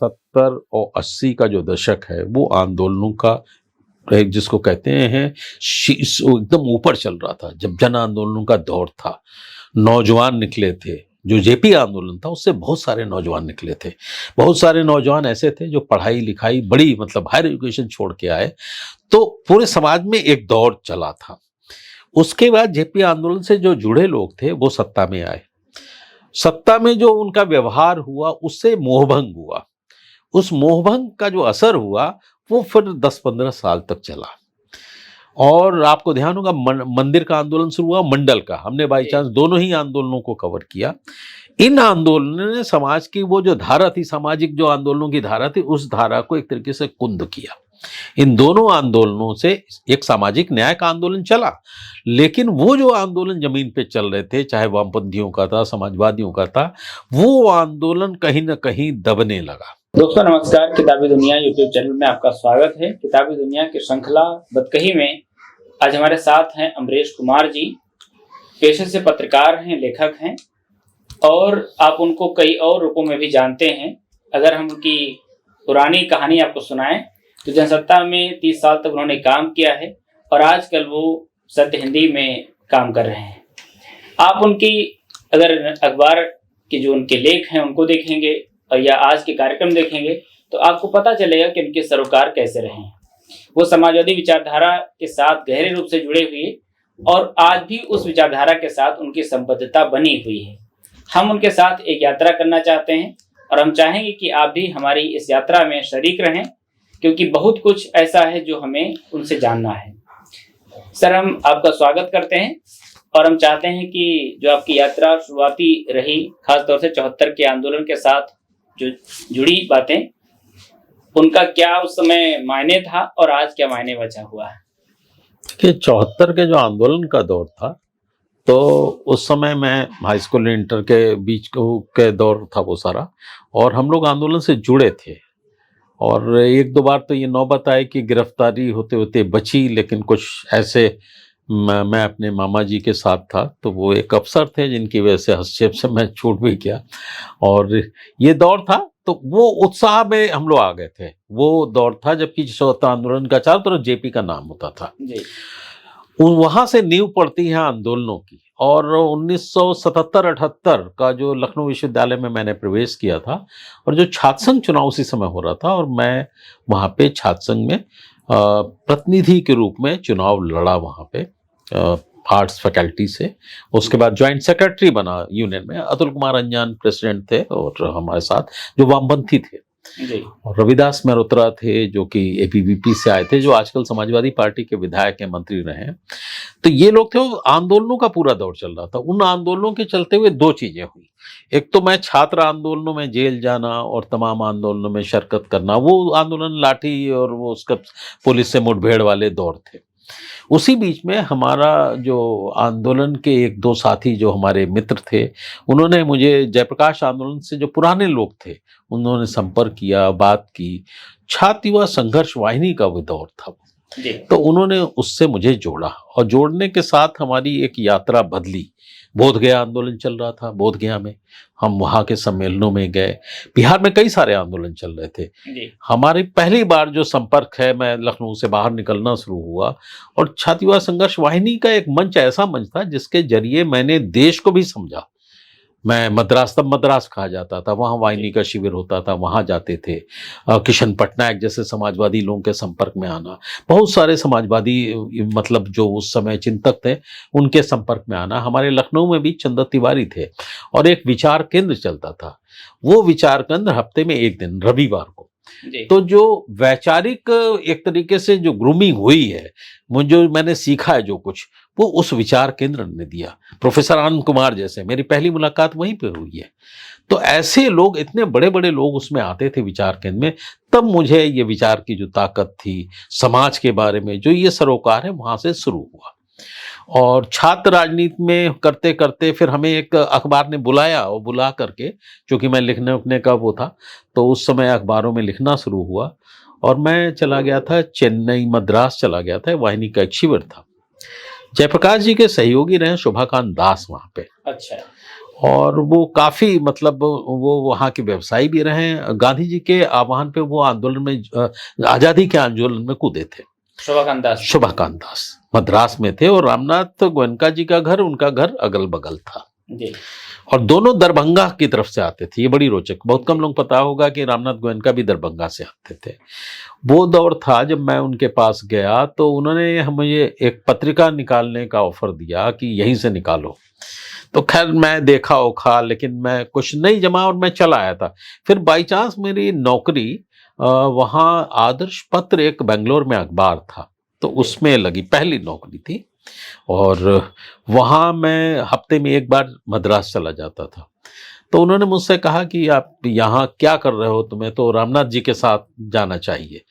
70 और 80 का जो दशक है वो आंदोलनों का एक जिसको कहते हैं एकदम ऊपर चल रहा था। जब जन आंदोलनों का दौर था, नौजवान निकले थे। जो जेपी आंदोलन था उससे बहुत सारे नौजवान निकले थे। बहुत सारे नौजवान ऐसे थे जो पढ़ाई लिखाई बड़ी मतलब हायर एजुकेशन छोड़ के आए। तो पूरे समाज में एक दौर चला था। उसके बाद जेपी आंदोलन से जो जुड़े लोग थे वो सत्ता में आए। सत्ता में जो उनका व्यवहार हुआ उससे मोहभंग हुआ। उस मोहभंग का जो असर हुआ वो फिर 10-15 साल तक चला। और आपको ध्यान होगा मंदिर का आंदोलन शुरू हुआ, मंडल का, हमने बाई चांस दोनों ही आंदोलनों को कवर किया। इन आंदोलनों ने समाज की वो जो धारा थी, सामाजिक जो आंदोलनों की धारा थी, उस धारा को एक तरीके से कुंद किया। इन दोनों आंदोलनों से एक सामाजिक न्याय का आंदोलन चला, लेकिन वो जो आंदोलन जमीन पे चल रहे थे, चाहे वामपंथियों का था, समाजवादियों का था, वो आंदोलन कहीं ना कहीं दबने लगा। दोस्तों नमस्कार, किताबी दुनिया यूट्यूब चैनल में आपका स्वागत है। किताबी दुनिया की श्रृंखला बतकही में आज हमारे साथ हैं अमरेश कुमार जी। पेशे से पत्रकार हैं, लेखक हैं और आप उनको कई और रूपों में भी जानते हैं। अगर हम उनकी पुरानी कहानी आपको सुनाएं तो जनसत्ता में 30 साल तक उन्होंने काम किया है और आजकल वो सत्य हिंदी में काम कर रहे हैं। आप उनकी अगर अखबार के जो उनके लेख हैं उनको देखेंगे और या आज के कार्यक्रम देखेंगे तो आपको पता चलेगा कि उनके सरोकार कैसे रहे हैं। वो समाजवादी विचारधारा के साथ गहरे रूप से जुड़े हुए और आज भी उस विचारधारा के साथ उनकी संबद्धता बनी हुई है। हम उनके साथ एक यात्रा करना चाहते हैं और हम चाहेंगे कि आप भी हमारी इस यात्रा में शरीक रहें, क्योंकि बहुत कुछ ऐसा है जो हमें उनसे जानना है। सर, हम आपका स्वागत करते हैं और हम चाहते हैं कि जो आपकी यात्रा शुरुआती रही, खासतौर से 74 के आंदोलन के साथ जो जुड़ी बातें, उनका क्या उस समय मायने था और आज क्या मायने बचा हुआ है? कि 74 के जो आंदोलन का दौर था, तो उस समय मैं हाई स्कूल इंटर के बीच के दौर था वो सारा, और हम लोग आंदोलन से जुड़े थे। और एक दो बार तो ये नौबत आई कि गिरफ्तारी होते होते बची, लेकिन कुछ ऐसे मैं अपने मामा जी के साथ था, तो वो एक अफसर थे जिनकी वजह से हस्तक्षेप से मैं छूट भी गया। और ये दौर था, तो वो उत्साह में हम लोग आ गए थे। वो दौर था जबकि स्वतंत्रता आंदोलन का चारों तरफ जेपी का नाम होता था जी। वहां से नींव पड़ती है आंदोलनों की। और 1977-78 का जो लखनऊ विश्वविद्यालय में मैंने प्रवेश किया था, और जो छात्र संघ चुनाव उसी समय हो रहा था, और मैं वहाँ पे छात्र संघ में प्रतिनिधि के रूप में चुनाव लड़ा वहाँ पे आर्ट्स फैकल्टी से। उसके बाद ज्वाइंट सेक्रेटरी बना यूनियन में। अतुल कुमार अंजान प्रेसिडेंट थे और हमारे साथ जो वामपंथी थे जी। और रविदास मेहरोत्रा थे जो कि एबीवीपी से आए थे, जो आजकल समाजवादी पार्टी के विधायक हैं, मंत्री रहे हैं। तो ये लोग थे। आंदोलनों का पूरा दौर चल रहा था। उन आंदोलनों के चलते हुए दो चीजें हुई। एक तो मैं छात्र आंदोलनों में जेल जाना और तमाम आंदोलनों में शिरकत करना। वो आंदोलन लाठी और वो उसका पुलिस से मुठभेड़ वाले दौर थे। उसी बीच में हमारा जो आंदोलन के एक दो साथी जो हमारे मित्र थे, उन्होंने मुझे जयप्रकाश आंदोलन से जो पुराने लोग थे उन्होंने संपर्क किया, बात की। छात्र युवा संघर्ष वाहिनी का वो दौर था, तो उन्होंने उससे मुझे जोड़ा और जोड़ने के साथ हमारी एक यात्रा बदली। बोधगया आंदोलन चल रहा था, बोधगया में हम वहाँ के सम्मेलनों में गए। बिहार में कई सारे आंदोलन चल रहे थे। हमारी पहली बार जो संपर्क है, मैं लखनऊ से बाहर निकलना शुरू हुआ और छात्र युवा संघर्ष वाहिनी का एक मंच ऐसा मंच था जिसके जरिए मैंने देश को भी समझा। मैं मद्रास, तब मद्रास कहा जाता था, वहाँ वाहिनी का शिविर होता था, वहाँ जाते थे। किशन पटनायक जैसे समाजवादी लोगों के संपर्क में आना, बहुत सारे समाजवादी मतलब जो उस समय चिंतक थे उनके संपर्क में आना। हमारे लखनऊ में भी चंद्र तिवारी थे और एक विचार केंद्र चलता था। वो विचार केंद्र हफ्ते में एक दिन रविवार को, तो जो वैचारिक एक तरीके से जो ग्रूमिंग हुई है, जो मैंने सीखा है जो कुछ, वो उस विचार केंद्र ने दिया। प्रोफेसर आनंद कुमार जैसे, मेरी पहली मुलाकात वहीं पे हुई है। तो ऐसे लोग, इतने बड़े बड़े लोग उसमें आते थे विचार केंद्र में। तब मुझे ये विचार की जो ताकत थी, समाज के बारे में जो ये सरोकार है, वहां से शुरू हुआ। और छात्र राजनीति में करते करते फिर हमें एक अखबार ने बुलाया, और बुला करके, चूंकि मैं लिखने उखने का वो था, तो उस समय अखबारों में लिखना शुरू हुआ और मैं चला गया था चेन्नई, मद्रास चला गया था। वाहिनी का एक शिविर था। जयप्रकाश जी के सहयोगी रहे शोभाकांत दास वहाँ पे। अच्छा। और वो काफी मतलब वो वहाँ के व्यवसायी भी रहे। गांधी जी के आह्वान पे वो आंदोलन में आजादी के आंदोलन में कूदे थे। शोभाकांत दास मद्रास में थे और रामनाथ गोयनका जी का घर, उनका घर अगल बगल था जी। और दोनों दरभंगा की तरफ से आते थे। ये बड़ी रोचक, बहुत कम लोग पता होगा कि रामनाथ गोयनका भी दरभंगा से आते थे। वो दौर था जब मैं उनके पास गया तो उन्होंने हमें एक पत्रिका निकालने का ऑफर दिया कि यहीं से निकालो। तो खैर मैं देखा ओखा, लेकिन मैं कुछ नहीं जमा और मैं चला आया था। फिर बाई चांस मेरी नौकरी वहाँ आदर्श पत्र, एक बेंगलोर में अखबार था, तो उसमें लगी, पहली नौकरी थी। और वहाँ मैं हफ्ते में एक बार मद्रास चला जाता था। तो उन्होंने मुझसे कहा कि आप यहाँ क्या कर रहे हो, तुम्हें तो रामनाथ जी के साथ जाना चाहिए।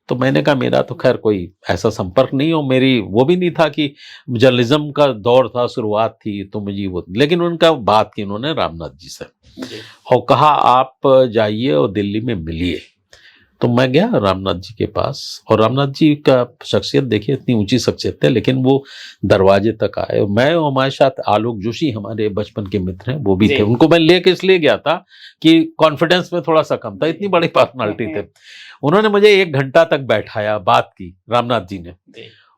तो मैंने कहा मेरा तो खैर कोई ऐसा संपर्क नहीं हो, मेरी वो भी नहीं था कि जर्नलिज्म का दौर था, शुरुआत थी तो मुझे वो, लेकिन उनका बात की उन्होंने रामनाथ जी से और कहा आप जाइए और दिल्ली में मिलिए। तो मैं गया रामनाथ जी के पास और रामनाथ जी का शख्सियत देखिए, इतनी ऊंची शख्सियत है, लेकिन वो दरवाजे तक आए। मैं और हमारे साथ आलोक जोशी हमारे बचपन के मित्र हैं, वो भी थे। उनको मैं लेके इसलिए गया था कि कॉन्फिडेंस में थोड़ा सा कम था, इतनी बड़ी पर्सनालिटी थे। उन्होंने मुझे 1 घंटा तक बैठाया, बात की रामनाथ जी ने,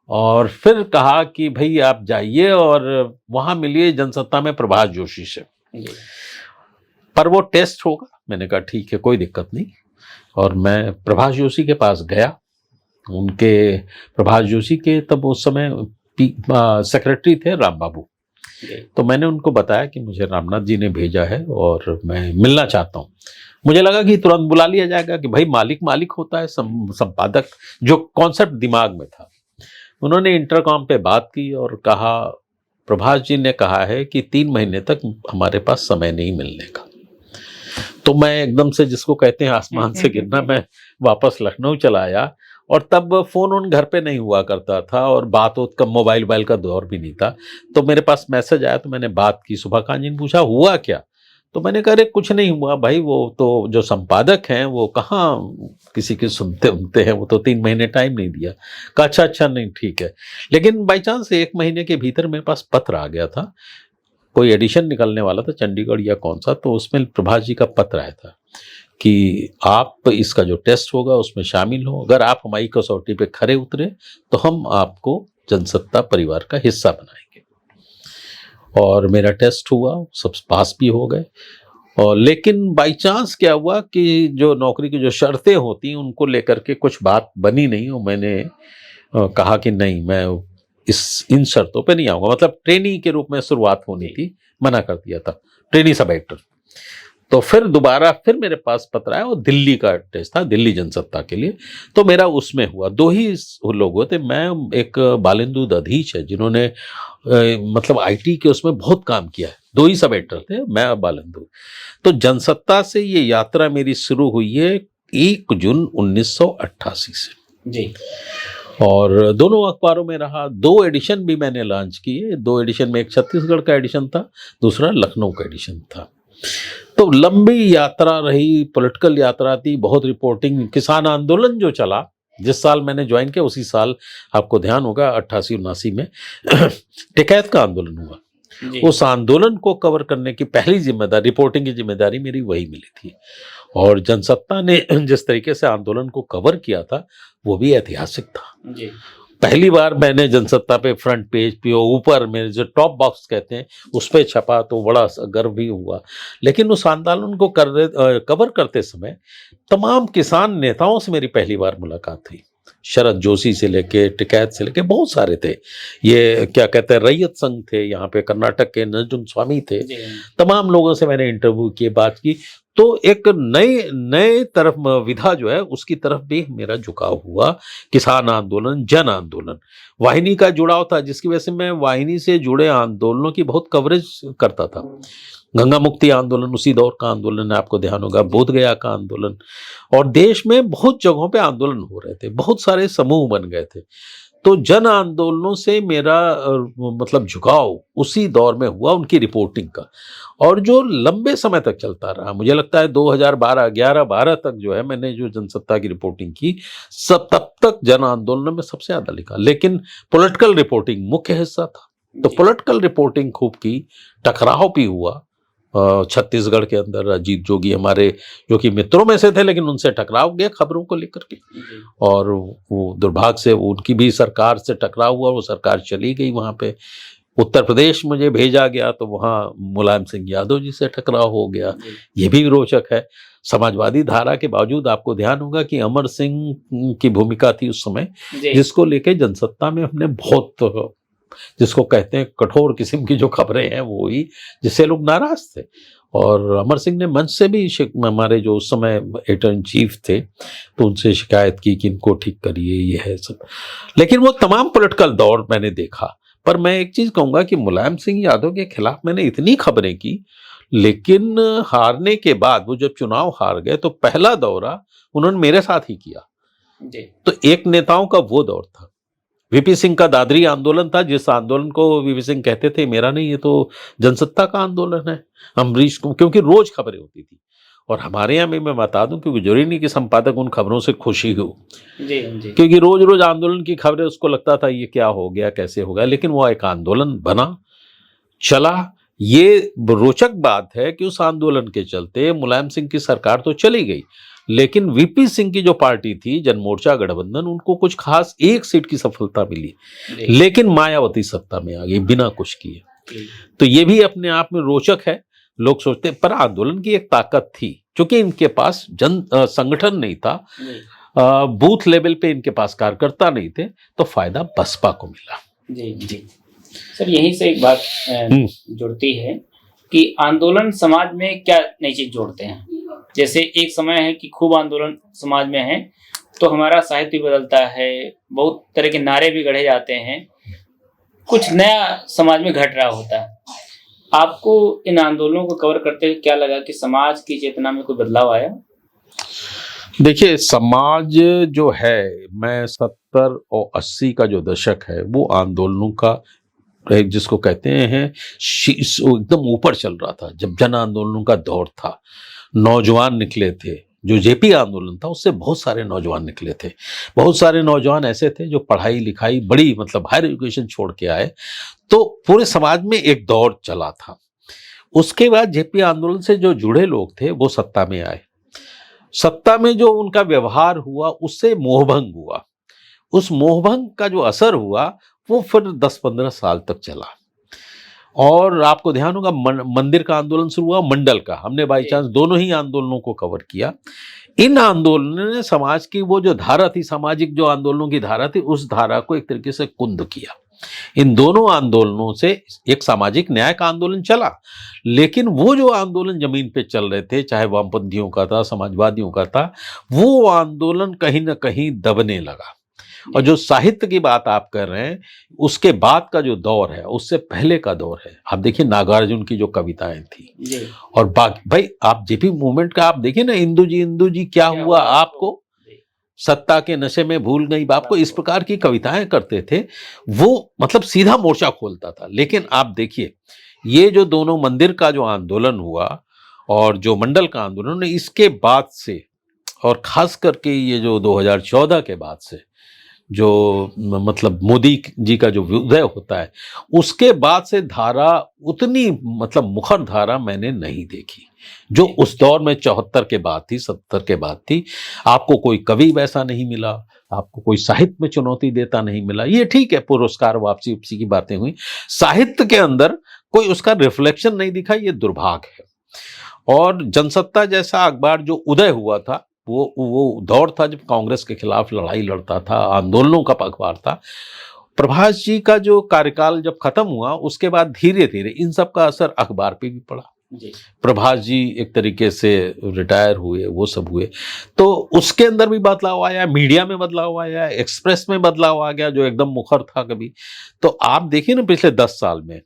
और फिर कहा कि भाई आप जाइए और वहां मिलिए जनसत्ता में प्रभाष जोशी से, पर वो टेस्ट होगा। मैंने कहा ठीक है, कोई दिक्कत नहीं। और मैं प्रभाष जोशी के पास गया। उनके प्रभाष जोशी के तब उस समय सेक्रेटरी थे राम बाबू। तो मैंने उनको बताया कि मुझे रामनाथ जी ने भेजा है और मैं मिलना चाहता हूँ। मुझे लगा कि तुरंत बुला लिया जाएगा कि भाई मालिक होता है, संपादक, जो कॉन्सेप्ट दिमाग में था। उन्होंने इंटरकॉम पे बात की और कहा प्रभाष जी ने कहा है कि 3 महीने तक हमारे पास समय नहीं मिलने का। तो मैं एकदम से, जिसको कहते हैं आसमान से गिरना, मैं वापस लखनऊ चला आया। और तब फोन घर पे नहीं हुआ करता था और बात कम, मोबाइल का दौर भी नहीं था। तो मेरे पास मैसेज आया तो मैंने बात की। सुभाकांत जी ने पूछा हुआ क्या, तो मैंने कहा अरे कुछ नहीं हुआ भाई, वो तो जो संपादक हैं वो कहाँ किसी की सुनते हैं, वो तो 3 महीने टाइम नहीं दिया। कहा अच्छा नहीं ठीक है। लेकिन बाई चांस 1 महीने के भीतर मेरे पास पत्र आ गया था, कोई एडिशन निकलने वाला था चंडीगढ़ या कौन सा, तो उसमें प्रभाष जी का पत्र आया था कि आप इसका जो टेस्ट होगा उसमें शामिल हो, अगर आप हमारी कसौटी पे खरे उतरे तो हम आपको जनसत्ता परिवार का हिस्सा बनाएंगे। और मेरा टेस्ट हुआ, सब पास भी हो गए। और लेकिन बाई चांस क्या हुआ कि जो नौकरी की जो शर्तें होती उनको लेकर के कुछ बात बनी नहीं, और मैंने कहा कि नहीं, मैं इन शर्तों पे नहीं आऊंगा। मतलब ट्रेनी के रूप में शुरुआत होनी थी, मना कर दिया था, ट्रेनी सब एडिटर। तो फिर दोबारा फिर मेरे पास पत्र आया और दिल्ली का टेस्ट था, दिल्ली जनसत्ता के लिए। तो मेरा उसमें हुआ। 2 ही लोग हुए थे, मैं, एक बालेंदु दधीच है जिन्होंने मतलब आईटी के उसमें बहुत काम किया है। 2 ही सब एडिटर थे, मैं और बालेंदु। तो जनसत्ता से ये यात्रा मेरी शुरू हुई है 1 जून 1988 से जी। और दोनों अखबारों में रहा। 2 एडिशन भी मैंने लॉन्च किए। 2 एडिशन में एक छत्तीसगढ़ का एडिशन था, दूसरा लखनऊ का एडिशन था। तो लंबी यात्रा रही, पॉलिटिकल यात्रा थी, बहुत रिपोर्टिंग। किसान आंदोलन जो चला, जिस साल मैंने ज्वाइन किया उसी साल आपको ध्यान होगा 88-89 में टिकैत का आंदोलन हुआ। उस आंदोलन को कवर करने की पहली जिम्मेदारी, रिपोर्टिंग की जिम्मेदारी मेरी वही मिली थी। और जनसत्ता ने जिस तरीके से आंदोलन को कवर किया था वो भी ऐतिहासिक था जी। पहली बार मैंने जनसत्ता पे फ्रंट पेज पे ऊपर में जो टॉप बॉक्स कहते हैं उस पे छपा, तो बड़ा गर्व भी हुआ। लेकिन उस आंदोलन को कवर करते समय तमाम किसान नेताओं से मेरी पहली बार मुलाकात हुई। शरद जोशी से लेके टिकैत से लेके बहुत सारे थे। ये क्या कहते हैं, रैयत संघ थे, यहाँ पे कर्नाटक के नजुम स्वामी थे। तमाम लोगों से मैंने इंटरव्यू किए, बात की। तो एक नए तरफ विधा जो है उसकी तरफ भी मेरा झुकाव हुआ। किसान आंदोलन, जन आंदोलन, वाहिनी का जुड़ाव था, जिसकी वजह से मैं वाहिनी से जुड़े आंदोलनों की बहुत कवरेज करता था। गंगा मुक्ति आंदोलन उसी दौर का आंदोलन है, आपको ध्यान होगा, बोध गया का आंदोलन। और देश में बहुत जगहों पे आंदोलन हो रहे थे, बहुत सारे समूह बन गए थे। तो जन आंदोलनों से मेरा मतलब झुकाव उसी दौर में हुआ, उनकी रिपोर्टिंग का, और जो लंबे समय तक चलता रहा। मुझे लगता है 2011-12 तक जो है मैंने जो जनसत्ता की रिपोर्टिंग की, सब तब तक जन आंदोलन में सबसे ज्यादा लिखा। लेकिन पॉलिटिकल रिपोर्टिंग मुख्य हिस्सा था, तो पॉलिटिकल रिपोर्टिंग खूब की, टकराव भी हुआ। छत्तीसगढ़ के अंदर अजीत जोगी हमारे जो कि मित्रों में से थे, लेकिन उनसे टकराव गया खबरों को लेकर के, और वो दुर्भाग्य से उनकी भी सरकार से टकराव हुआ, वो सरकार चली गई। वहाँ पे उत्तर प्रदेश मुझे भेजा गया तो वहाँ मुलायम सिंह यादव जी से टकराव हो गया। ये भी रोचक है। समाजवादी धारा के बावजूद आपको ध्यान होगा कि अमर सिंह की भूमिका थी उस समय, जिसको लेके जनसत्ता में हमने बहुत, जिसको कहते हैं कठोर किस्म की जो खबरें हैं वो हुई, जिससे लोग नाराज थे। और अमर सिंह ने मंच से भी हमारे जो उस समय एडिटर इन चीफ थे तो उनसे शिकायत की कि इनको ठीक करिए, ये है सब। लेकिन वो तमाम पॉलिटिकल दौर मैंने देखा। पर मैं एक चीज कहूंगा कि मुलायम सिंह यादव के खिलाफ मैंने इतनी खबरें की, लेकिन हारने के बाद वो जब चुनाव हार गए तो पहला दौरा उन्होंने मेरे साथ ही किया। तो एक नेताओं का वो दौर था। वीपी सिंह का दादरी आंदोलन था, जिस आंदोलन को वीपी सिंह कहते थे मेरा नहीं, ये तो जनसत्ता का आंदोलन है। अमरीश को, क्योंकि रोज खबरें होती थी, और हमारे यहाँ में मैं बता दूं क्योंकि जरूरी नहीं कि संपादक उन खबरों से खुशी हो, क्योंकि रोज रोज आंदोलन की खबरें, उसको लगता था ये क्या हो गया, कैसे हो गया, लेकिन वो एक आंदोलन बना, चला। ये रोचक बात है कि उस आंदोलन के चलते मुलायम सिंह की सरकार तो चली गई, लेकिन वीपी सिंह की जो पार्टी थी जनमोर्चा गठबंधन, उनको कुछ खास एक सीट की सफलता मिली, लेकिन मायावती सत्ता में आ गई बिना कुछ किए। तो ये भी अपने आप में रोचक है। लोग सोचते पर आंदोलन की एक ताकत थी, क्योंकि इनके पास संगठन नहीं था, बूथ लेवल पे इनके पास कार्यकर्ता नहीं थे, तो फायदा बसपा को मिला। जी सर, यहीं से एक बात जुड़ती है कि आंदोलन समाज में क्या नई चीज जोड़ते हैं। जैसे एक समय है कि खूब आंदोलन समाज में है तो हमारा साहित्य बदलता है, बहुत तरह के नारे भी गढ़े जाते हैं, कुछ नया समाज में घट रहा होता है। आपको इन आंदोलनों को कवर करते हुए क्या लगा कि समाज की चेतना में कोई बदलाव आया? देखिए, समाज जो है, मैं 70 और 80 का जो दशक है वो आंदोलनों का जिसको कहते हैं एकदम ऊपर चल रहा था। जब जन आंदोलनों का दौर था, नौजवान निकले थे, जो जेपी आंदोलन था उससे बहुत सारे नौजवान निकले थे। बहुत सारे नौजवान ऐसे थे जो पढ़ाई लिखाई बड़ी मतलब हायर एजुकेशन छोड़ के आए, तो पूरे समाज में एक दौर चला था। उसके बाद जेपी आंदोलन से जो जुड़े लोग थे वो सत्ता में आए। सत्ता में जो उनका व्यवहार हुआ उससे मोहभंग हुआ। उस मोहभंग का जो असर हुआ वो फिर 10-15 साल तक चला। और आपको ध्यान होगा मंदिर का आंदोलन शुरू हुआ, मंडल का, हमने बाई चांस दोनों ही आंदोलनों को कवर किया। इन आंदोलनों ने समाज की वो जो धारा थी, सामाजिक जो आंदोलनों की धारा थी, उस धारा को एक तरीके से कुंद किया। इन दोनों आंदोलनों से एक सामाजिक न्याय का आंदोलन चला, लेकिन वो जो आंदोलन जमीन पे चल रहे थे, चाहे वामपंथियों का था, समाजवादियों का था, वो आंदोलन कहीं ना कहीं दबने लगा। और जो साहित्य की बात आप कर रहे हैं, उसके बाद का जो दौर है, उससे पहले का दौर है। आप देखिए नागार्जुन की जो कविताएं थी, और बाकी भाई आप जेपी मूवमेंट का आप देखिए ना, इंदु जी क्या हुआ आपको, सत्ता के नशे में भूल गई बाप को, इस प्रकार की कविताएं करते थे। वो मतलब सीधा मोर्चा खोलता था। लेकिन आप देखिए, ये जो दोनों मंदिर का जो आंदोलन हुआ और जो मंडल का आंदोलन, इसके बाद से, और खास करके ये जो 2014 के बाद से जो मतलब मोदी जी का जो उदय होता है, उसके बाद से धारा उतनी मतलब मुखर धारा मैंने नहीं देखी जो उस दौर में 74 के बाद थी, 70 के बाद थी। आपको कोई कवि वैसा नहीं मिला, आपको कोई साहित्य में चुनौती देता नहीं मिला। ये ठीक है, पुरस्कार वापसी उपसी की बातें हुई, साहित्य के अंदर कोई उसका रिफ्लेक्शन नहीं दिखा, ये दुर्भाग्य है। और जनसत्ता जैसा अखबार जो उदय हुआ था, वो दौर था जब कांग्रेस के खिलाफ लड़ाई लड़ता था, आंदोलनों का अखबार था। प्रभाष जी का जो कार्यकाल जब खत्म हुआ, उसके बाद धीरे धीरे इन सब का असर अखबार पे भी पड़ा। प्रभाष जी एक तरीके से रिटायर हुए, वो सब हुए, तो उसके अंदर भी बदलाव आया, मीडिया में बदलाव आया, एक्सप्रेस में बदलाव आ गया जो एकदम मुखर था कभी। तो आप देखिए ना, पिछले 10 साल में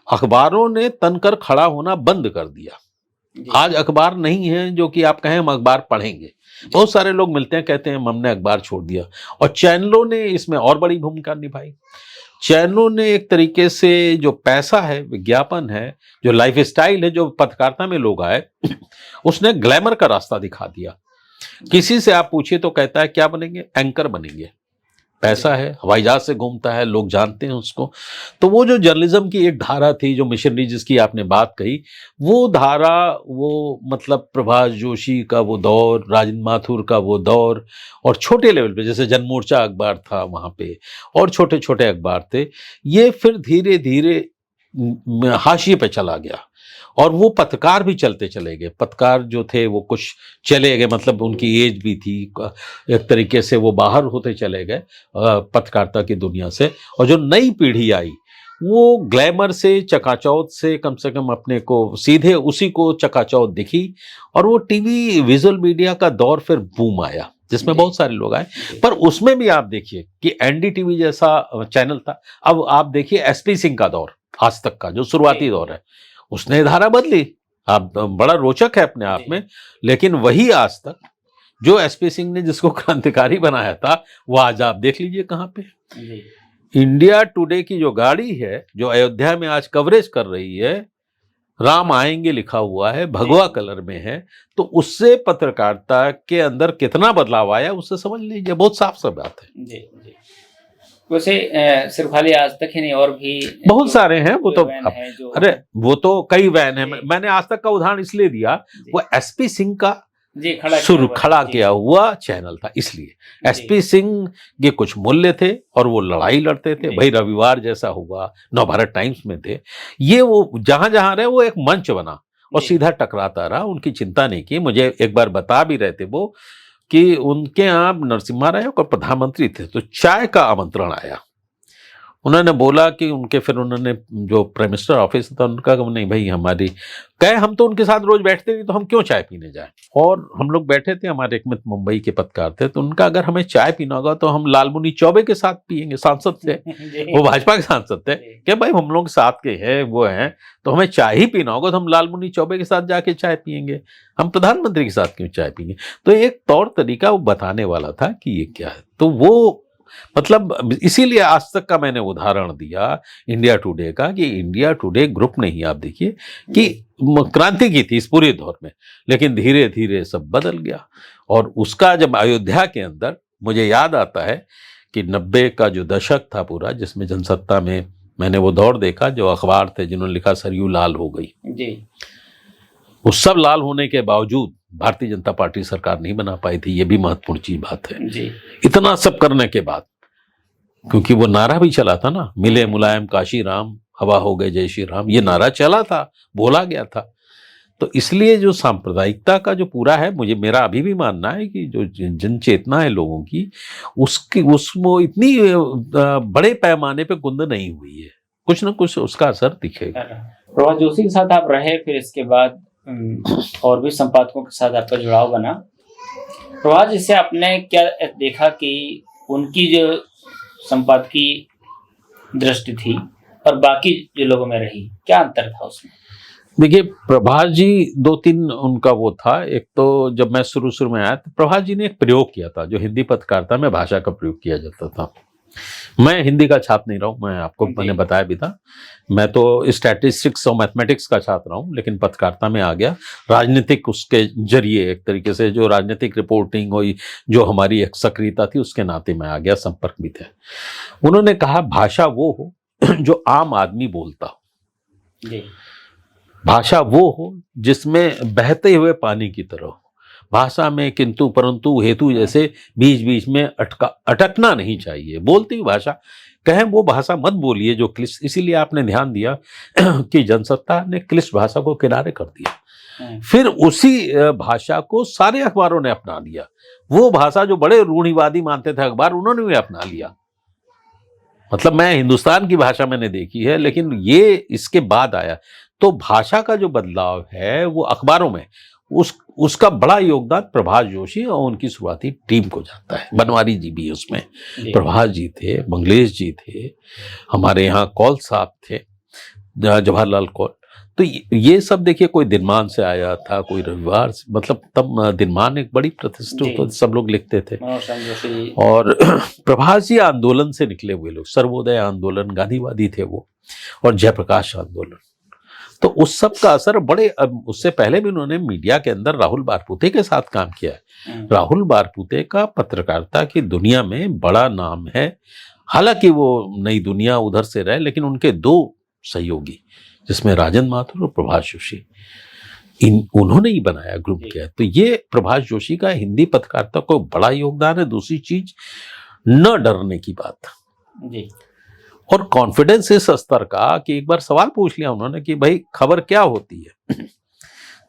अखबारों ने तनकर खड़ा होना बंद कर दिया। आज अखबार नहीं है जो कि आप कहें हम अखबार पढ़ेंगे। बहुत सारे लोग मिलते हैं, कहते हैं हमने अखबार छोड़ दिया। और चैनलों ने इसमें और बड़ी भूमिका निभाई। चैनलों ने एक तरीके से जो पैसा है, विज्ञापन है, जो लाइफ स्टाइल है, जो पत्रकारिता में लोग आए, उसने ग्लैमर का रास्ता दिखा दिया। किसी से आप पूछिए तो कहता है क्या बनेंगे, एंकर बनेंगे, पैसा है, हवाई जहाज से घूमता है, लोग जानते हैं उसको। तो वो जो जर्नलिज्म की एक धारा थी, जो मिशनरी जिसकी आपने बात कही, वो धारा, वो मतलब प्रभाष जोशी का वो दौर, राजेंद्र माथुर का वो दौर, और छोटे लेवल पे जैसे जनमोर्चा अखबार था वहाँ पे, और छोटे छोटे अखबार थे, ये फिर धीरे धीरे हाशिए पे चला गया। और वो पत्रकार भी चलते चले गए, पत्रकार जो थे वो कुछ चले गए, मतलब उनकी एज भी थी, एक तरीके से वो बाहर होते चले गए पत्रकारिता की दुनिया से। और जो नई पीढ़ी आई वो ग्लैमर से, चकाचौंध से कम अपने को सीधे उसी को चकाचौंध दिखी, और वो टीवी विजुअल मीडिया का दौर फिर बूम आया जिसमें बहुत सारे लोग आए। पर उसमें भी आप देखिए कि एनडीटीवी जैसा चैनल था। अब आप देखिए एसपी सिंह का दौर, आज तक का जो शुरुआती दौर है, उसने धारा बदली। आप बड़ा रोचक है अपने आप में, लेकिन वही आज तक जो एसपी सिंह ने जिसको क्रांतिकारी बनाया था, वो आज आप देख लीजिए कहाँ पे। इंडिया टुडे की जो गाड़ी है, जो अयोध्या में आज कवरेज कर रही है, राम आएंगे लिखा हुआ है, भगवा कलर में है, तो उससे पत्रकारिता के अंदर कितना बदलाव आया उससे समझ लीजिए, बहुत साफ सा बात है। जी जी। वैसे सिर्फ खाली आज तक ही नहीं, और भी बहुत सारे हैं वो तो। जो अरे वो तो कई वैन है। मैंने आज तक का उदाहरण इसलिए दिया, वो एसपी सिंह का जी खड़ा किया हुआ चैनल था, इसलिए एसपी सिंह के कुछ मूल्य थे और वो लड़ाई लड़ते थे। भाई रविवार जैसा हुआ, नवभारत टाइम्स में थे, ये वो जहां जहां रहे वो एक मंच बना और सीधा टकराता रहा, उनकी चिंता नहीं की। मुझे एक बार बता भी रहे थे वो कि उनके यहाँ नरसिम्हा राव का प्रधानमंत्री थे, तो चाय का आमंत्रण आया। उन्होंने बोला कि उन्होंने जो प्राइम मिनिस्टर ऑफिस था उनका, नहीं भाई हमारी कहे, हम तो उनके साथ रोज बैठते थे, तो हम क्यों चाय पीने जाए। और हम लोग बैठे थे, हमारे एक मित्र मुंबई के पत्रकार थे, तो उनका अगर हमें चाय पीना होगा तो हम लालमुनि चौबे के साथ पियेंगे, सांसद थे वो, भाजपा के सांसद थे। क्या भाई हम लोग साथ के हैं, वो हैं, तो हमें चाय ही पीना होगा तो हम लालमुनि चौबे के साथ जाके चाय पियेंगे, हम प्रधानमंत्री के साथ क्यों चाय पियेंगे। तो एक तौर तरीका वो बताने वाला था कि ये क्या है। तो वो मतलब इसीलिए आज तक का मैंने उदाहरण दिया इंडिया टुडे का, कि इंडिया टुडे ग्रुप ने ही आप देखिए कि क्रांति की थी इस पूरे दौर में, लेकिन धीरे धीरे सब बदल गया। और उसका जब अयोध्या के अंदर, मुझे याद आता है कि 90 का जो दशक था पूरा, जिसमें जनसत्ता में मैंने वो दौर देखा, जो अखबार थे जिन्होंने लिखा सरयू लाल हो गई जी, उस सब लाल होने के बावजूद भारतीय जनता पार्टी सरकार नहीं बना पाई थी। ये भी महत्वपूर्ण चीज बात है जी। इतना सब करने के बाद, क्योंकि वो नारा भी चला था ना, मिले मुलायम काशी राम, हवा हो गए जय श्री राम, ये नारा चला था, बोला गया था। तो इसलिए जो सांप्रदायिकता का जो पूरा है, मेरा अभी भी मानना है कि जो जन चेतना है लोगों की, उसमें इतनी बड़े पैमाने पे गुंद नहीं हुई है, कुछ ना कुछ उसका असर दिखेगा। प्रभाष जोशी के साथ आप रहे, फिर इसके बाद और भी संपादकों के साथ आपका जुड़ाव बना। प्रभाष, जिससे आपने क्या देखा कि उनकी जो संपादकीय दृष्टि थी और बाकी जो लोगों में रही, क्या अंतर था उसमें? देखिए प्रभाष जी 2-3 उनका वो था। एक तो जब मैं शुरू में आया तो प्रभाष जी ने एक प्रयोग किया था, जो हिंदी पत्रकारिता में भाषा का प्रयोग किया जाता था। मैं हिंदी का छात्र नहीं रहा हूँ, मैं आपको मैंने बताया भी था, मैं तो स्टैटिस्टिक्स और मैथमेटिक्स का छात्र रहा हूँ, लेकिन पत्रकारिता में आ गया। राजनीतिक उसके जरिए एक तरीके से जो राजनीतिक रिपोर्टिंग हुई, जो हमारी एक सक्रियता थी, उसके नाते मैं आ गया, संपर्क भी थे। उन्होंने कहा भाषा वो हो जो आम आदमी बोलता हो, भाषा वो हो जिसमें बहते हुए पानी की तरह हो, भाषा में किंतु परंतु हेतु जैसे बीच बीच में अटकना नहीं चाहिए, बोलती हुई भाषा कहें वो भाषा मत बोलिए जो क्लिष्ट। इसीलिए आपने ध्यान दिया कि जनसत्ता ने क्लिष्ट भाषा को किनारे कर दिया, फिर उसी भाषा को सारे अखबारों ने अपना लिया। वो भाषा जो बड़े रूढ़िवादी मानते थे अखबार, उन्होंने भी अपना लिया। मतलब मैं हिंदुस्तान की भाषा मैंने देखी है, लेकिन ये इसके बाद आया। तो भाषा का जो बदलाव है वो अखबारों में, उसका बड़ा योगदान प्रभाष जोशी और उनकी शुरुआती टीम को जाता है। बनवारी जी भी उसमें, प्रभाष जी थे, मंगलेश जी थे, हमारे यहाँ कौल साहब थे, जवाहरलाल कौल। तो ये सब देखिए, कोई दिनमान से आया था, कोई रविवार से, मतलब तब दिनमान एक बड़ी प्रतिष्ठित, तो सब लोग लिखते थे। और प्रभाष जी आंदोलन से निकले हुए लोग, सर्वोदय आंदोलन, गांधीवादी थे वो, और जयप्रकाश आंदोलन। तो उस सब का असर बड़े, उससे पहले भी उन्होंने मीडिया के अंदर राहुल बारपुते के साथ काम किया है। राहुल बारपुते का पत्रकारिता की दुनिया में बड़ा नाम है। हालांकि वो नई दुनिया उधर से रहे, लेकिन उनके दो सहयोगी जिसमें राजन माथुर और प्रभाष जोशी, उन्होंने ही बनाया, ग्रुप किया। तो ये प्रभाष जोशी का हिंदी पत्रकारिता को बड़ा योगदान है। दूसरी चीज, न डरने की बात जी, और कॉन्फिडेंस इस स्तर का कि एक बार सवाल पूछ लिया उन्होंने कि भाई खबर क्या होती है,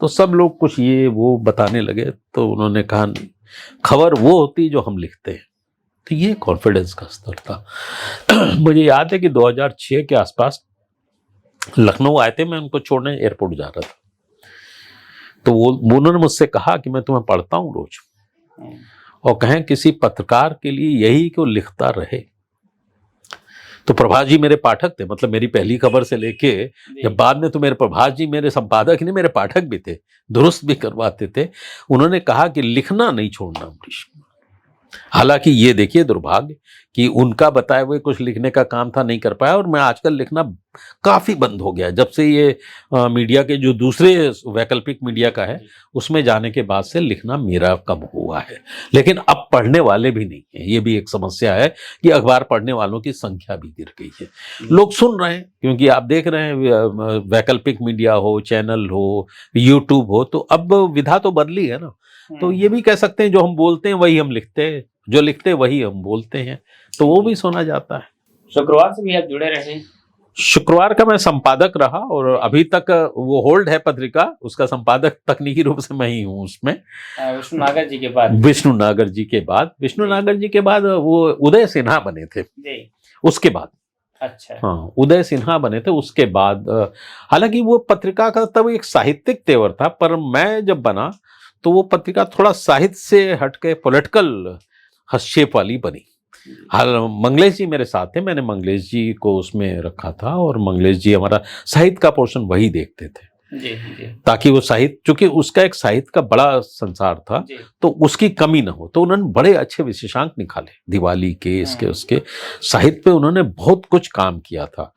तो सब लोग कुछ ये वो बताने लगे। तो उन्होंने कहा खबर वो होती जो हम लिखते हैं। तो ये कॉन्फिडेंस का स्तर था। मुझे याद है कि 2006 के आसपास लखनऊ आए थे, मैं उनको छोड़ने एयरपोर्ट जा रहा था। तो वो उन्होंने मुझसे कहा कि मैं तुम्हें पढ़ता हूं रोज, और कहें किसी पत्रकार के लिए यही कि वो लिखता रहे। तो प्रभाष जी मेरे पाठक थे, मतलब मेरी पहली खबर से लेके जब बाद में, तो मेरे प्रभाष जी मेरे संपादक नहीं, मेरे पाठक भी थे, दुरुस्त भी करवाते थे। उन्होंने कहा कि लिखना नहीं छोड़ना अमरीश। हालांकि ये देखिए दुर्भाग्य कि उनका बताए हुए कुछ लिखने का काम था, नहीं कर पाया। और मैं आजकल लिखना काफी बंद हो गया जब से ये मीडिया के जो दूसरे वैकल्पिक मीडिया का है उसमें जाने के बाद से लिखना मेरा कम हुआ है। लेकिन अब पढ़ने वाले भी नहीं है, ये भी एक समस्या है कि अखबार पढ़ने वालों की संख्या भी गिर गई है। लोग सुन रहे हैं, क्योंकि आप देख रहे हैं वैकल्पिक मीडिया हो, चैनल हो, यूट्यूब हो, तो अब विधा तो बदली है ना। तो ये भी कह सकते हैं जो हम बोलते हैं वही हम लिखते हैं, जो लिखते हैं वही हम बोलते हैं, तो वो भी सुना जाता है। शुक्रवार से भी आप जुड़े रहे? शुक्रवार का मैं संपादक रहा, और अभी तक वो होल्ड है पत्रिका, उसका संपादक तकनीकी रूप से मैं ही हूँ उसमें। विष्णु नागर जी के बाद? विष्णु नागर जी के बाद, विष्णु नागर जी के बाद वो उदय सिन्हा बने थे जी। उसके बाद। अच्छा। हाँ, उदय सिन्हा बने थे उसके बाद। हालांकि वो पत्रिका का तब एक साहित्यिक तेवर था, पर मैं जब बना तो वो पत्रिका थोड़ा साहित्य से हटके पॉलिटिकल हस्तक्षेप वाली बनी। हाल मंगलेश जी मेरे साथ थे, मैंने मंगलेश जी को उसमें रखा था, और मंगलेश जी हमारा साहित्य का पोर्शन वही देखते थे। जी, जी। ताकि वो साहित्य, चूंकि उसका एक साहित्य का बड़ा संसार था, तो उसकी कमी ना हो। तो उन्होंने बड़े अच्छे विशेषांक निकाले दिवाली के, इसके उसके साहित्य पे उन्होंने बहुत कुछ काम किया था।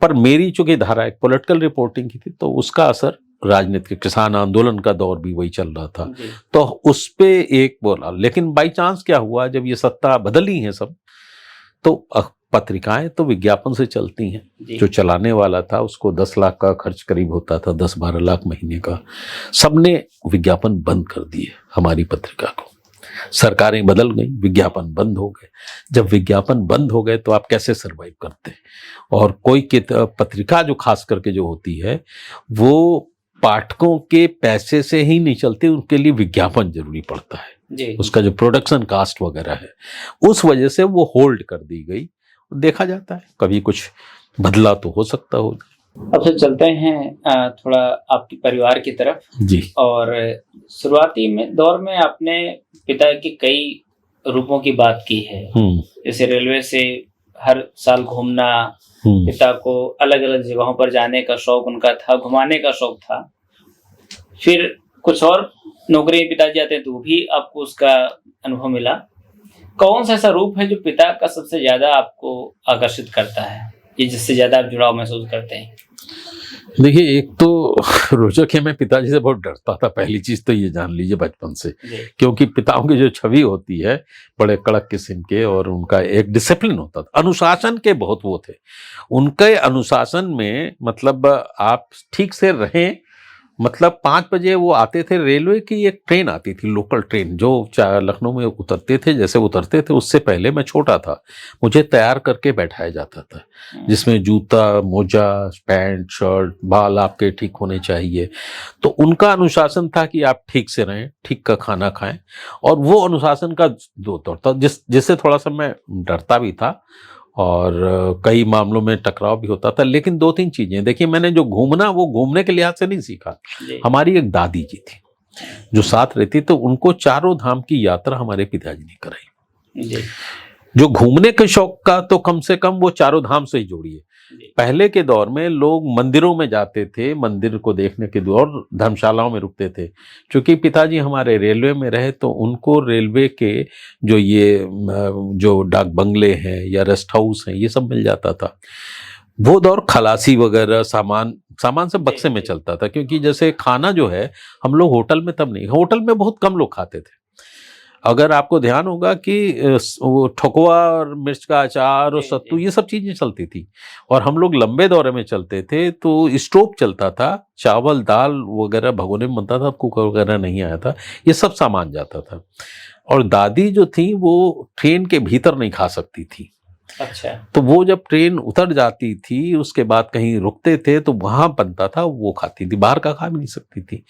पर मेरी चूंकि धारा एक पॉलिटिकल रिपोर्टिंग की थी, तो उसका असर राजनीतिक, किसान आंदोलन का दौर भी वही चल रहा था, तो उस पे एक बोला। लेकिन बाई चांस क्या हुआ, जब ये सत्ता बदली है सब, तो पत्रिकाएं तो विज्ञापन से चलती हैं। जो चलाने वाला था उसको 10 लाख का खर्च करीब होता था, 10-12 लाख महीने का। सबने विज्ञापन बंद कर दिए हमारी पत्रिका को। सरकारें बदल गई, विज्ञापन बंद हो गए। जब विज्ञापन बंद हो गए तो आप कैसे सरवाइव करते हैं? और कोई पत्रिका जो खास करके जो होती है वो पाठकों के पैसे से ही नहीं चलती, उनके लिए विज्ञापन जरूरी पड़ता है जी। उसका जो प्रोडक्शन कास्ट वगैरह है, उस वजह से वो होल्ड कर दी गई। देखा जाता है कभी कुछ बदला तो हो सकता हो। अब से चलते हैं थोड़ा आपके परिवार की तरफ जी। और शुरुआती में दौर में आपने पिता की कई रूपों की बात की है, जैसे रेलवे से हर साल घूमना, पिता को अलग अलग जगहों पर जाने का शौक उनका था, घुमाने का शौक था। फिर कुछ और नौकरी पिताजी आते हैं तो भी आपको उसका अनुभव मिला। कौन सा ऐसा रूप है जो पिता का सबसे ज्यादा आपको आकर्षित करता है, ये जिससे ज्यादा आप जुड़ाव महसूस करते हैं? देखिए, एक तो रोचक है, मैं पिताजी से बहुत डरता था। पहली चीज तो ये जान लीजिए बचपन से, क्योंकि पिताओं की जो छवि होती है बड़े कड़क किस्म के, और उनका एक डिसिप्लिन होता था, अनुशासन के बहुत वो थे। उनके अनुशासन में मतलब आप ठीक से रहें, मतलब 5 बजे वो आते थे। रेलवे की एक ट्रेन आती थी, लोकल ट्रेन, जो लखनऊ में उतरते थे, जैसे उतरते थे उससे पहले मैं छोटा था, मुझे तैयार करके बैठाया जाता था, जिसमें जूता, मोजा, पैंट, शर्ट, बाल आपके ठीक होने चाहिए। तो उनका अनुशासन था कि आप ठीक से रहें, ठीक का खाना खाएं, और वो अनुशासन का दो तौर था जिससे थोड़ा सा मैं डरता भी था, और कई मामलों में टकराव भी होता था। लेकिन 2-3 चीजें देखिए, मैंने जो घूमना वो घूमने के लिहाज से नहीं सीखा। हमारी एक दादी जी थी जो साथ रहती, तो उनको चारों धाम की यात्रा हमारे पिताजी ने कराई। जो घूमने के शौक का, तो कम से कम वो चारों धाम से ही जोड़िए। पहले के दौर में लोग मंदिरों में जाते थे, मंदिर को देखने के दौर धर्मशालाओं में रुकते थे। क्योंकि पिताजी हमारे रेलवे में रहे, तो उनको रेलवे के जो डाक बंगले हैं या रेस्ट हाउस हैं, ये सब मिल जाता था। वो दौर खलासी वगैरह सामान सामान सब बक्से में जी। चलता था, क्योंकि जैसे खाना जो है हम लोग होटल में तब नहीं, होटल में बहुत कम लोग खाते थे। अगर आपको ध्यान होगा कि वो ठोकवा और मिर्च का अचार और जी सत्तू जी ये सब चीजें चलती थी, और हम लोग लंबे दौरे में चलते थे तो स्टोव चलता था, चावल दाल वगैरह भगोने में बनता था, कुकर वगैरह नहीं आया था, ये सब सामान जाता था। और दादी जो थी वो ट्रेन के भीतर नहीं खा सकती थी, अच्छा तो वो जब ट्रेन उतर जाती थी उसके बाद कहीं रुकते थे तो वहां बनता था, वो खाती थी, बाहर का खा भी नहीं सकती थी।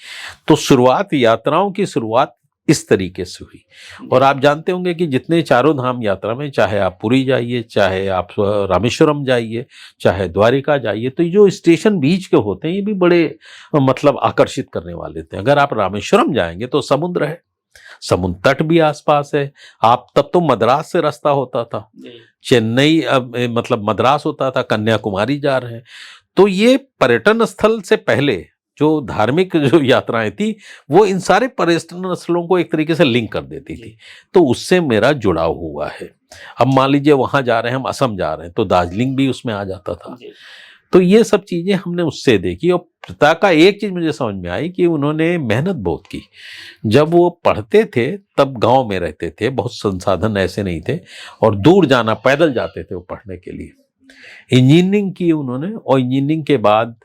तो शुरुआत, यात्राओं की शुरुआत इस तरीके से हुई। और जी आप जानते होंगे कि जितने चारों धाम यात्रा में, चाहे आप पुरी जाइए, चाहे आप रामेश्वरम जाइए, चाहे द्वारिका जाइए, तो ये जो स्टेशन बीच के होते हैं ये भी बड़े मतलब आकर्षित करने वाले थे। अगर आप रामेश्वरम जाएंगे तो समुद्र है, समुद्र तट भी आसपास है। आप तब तो मद्रास से रास्ता होता था, जी चेन्नई अब मतलब मद्रास होता था, कन्याकुमारी जा रहे हैं। तो ये पर्यटन स्थल से पहले जो धार्मिक जो यात्राएं थी वो इन सारे पर्यटन स्थलों को एक तरीके से लिंक कर देती जी थी। तो उससे मेरा जुड़ाव हुआ है। अब मान लीजिए वहां जा रहे हैं, हम असम जा रहे हैं, तो दार्जिलिंग भी उसमें आ जाता था। जी तो ये सब चीजें हमने उससे देखी। और पिता का एक चीज मुझे समझ में आई कि उन्होंने मेहनत बहुत की। जब वो पढ़ते थे तब गांव में रहते थे, बहुत संसाधन ऐसे नहीं थे, और दूर जाना, पैदल जाते थे वो पढ़ने के लिए। इंजीनियरिंग की उन्होंने, और इंजीनियरिंग के बाद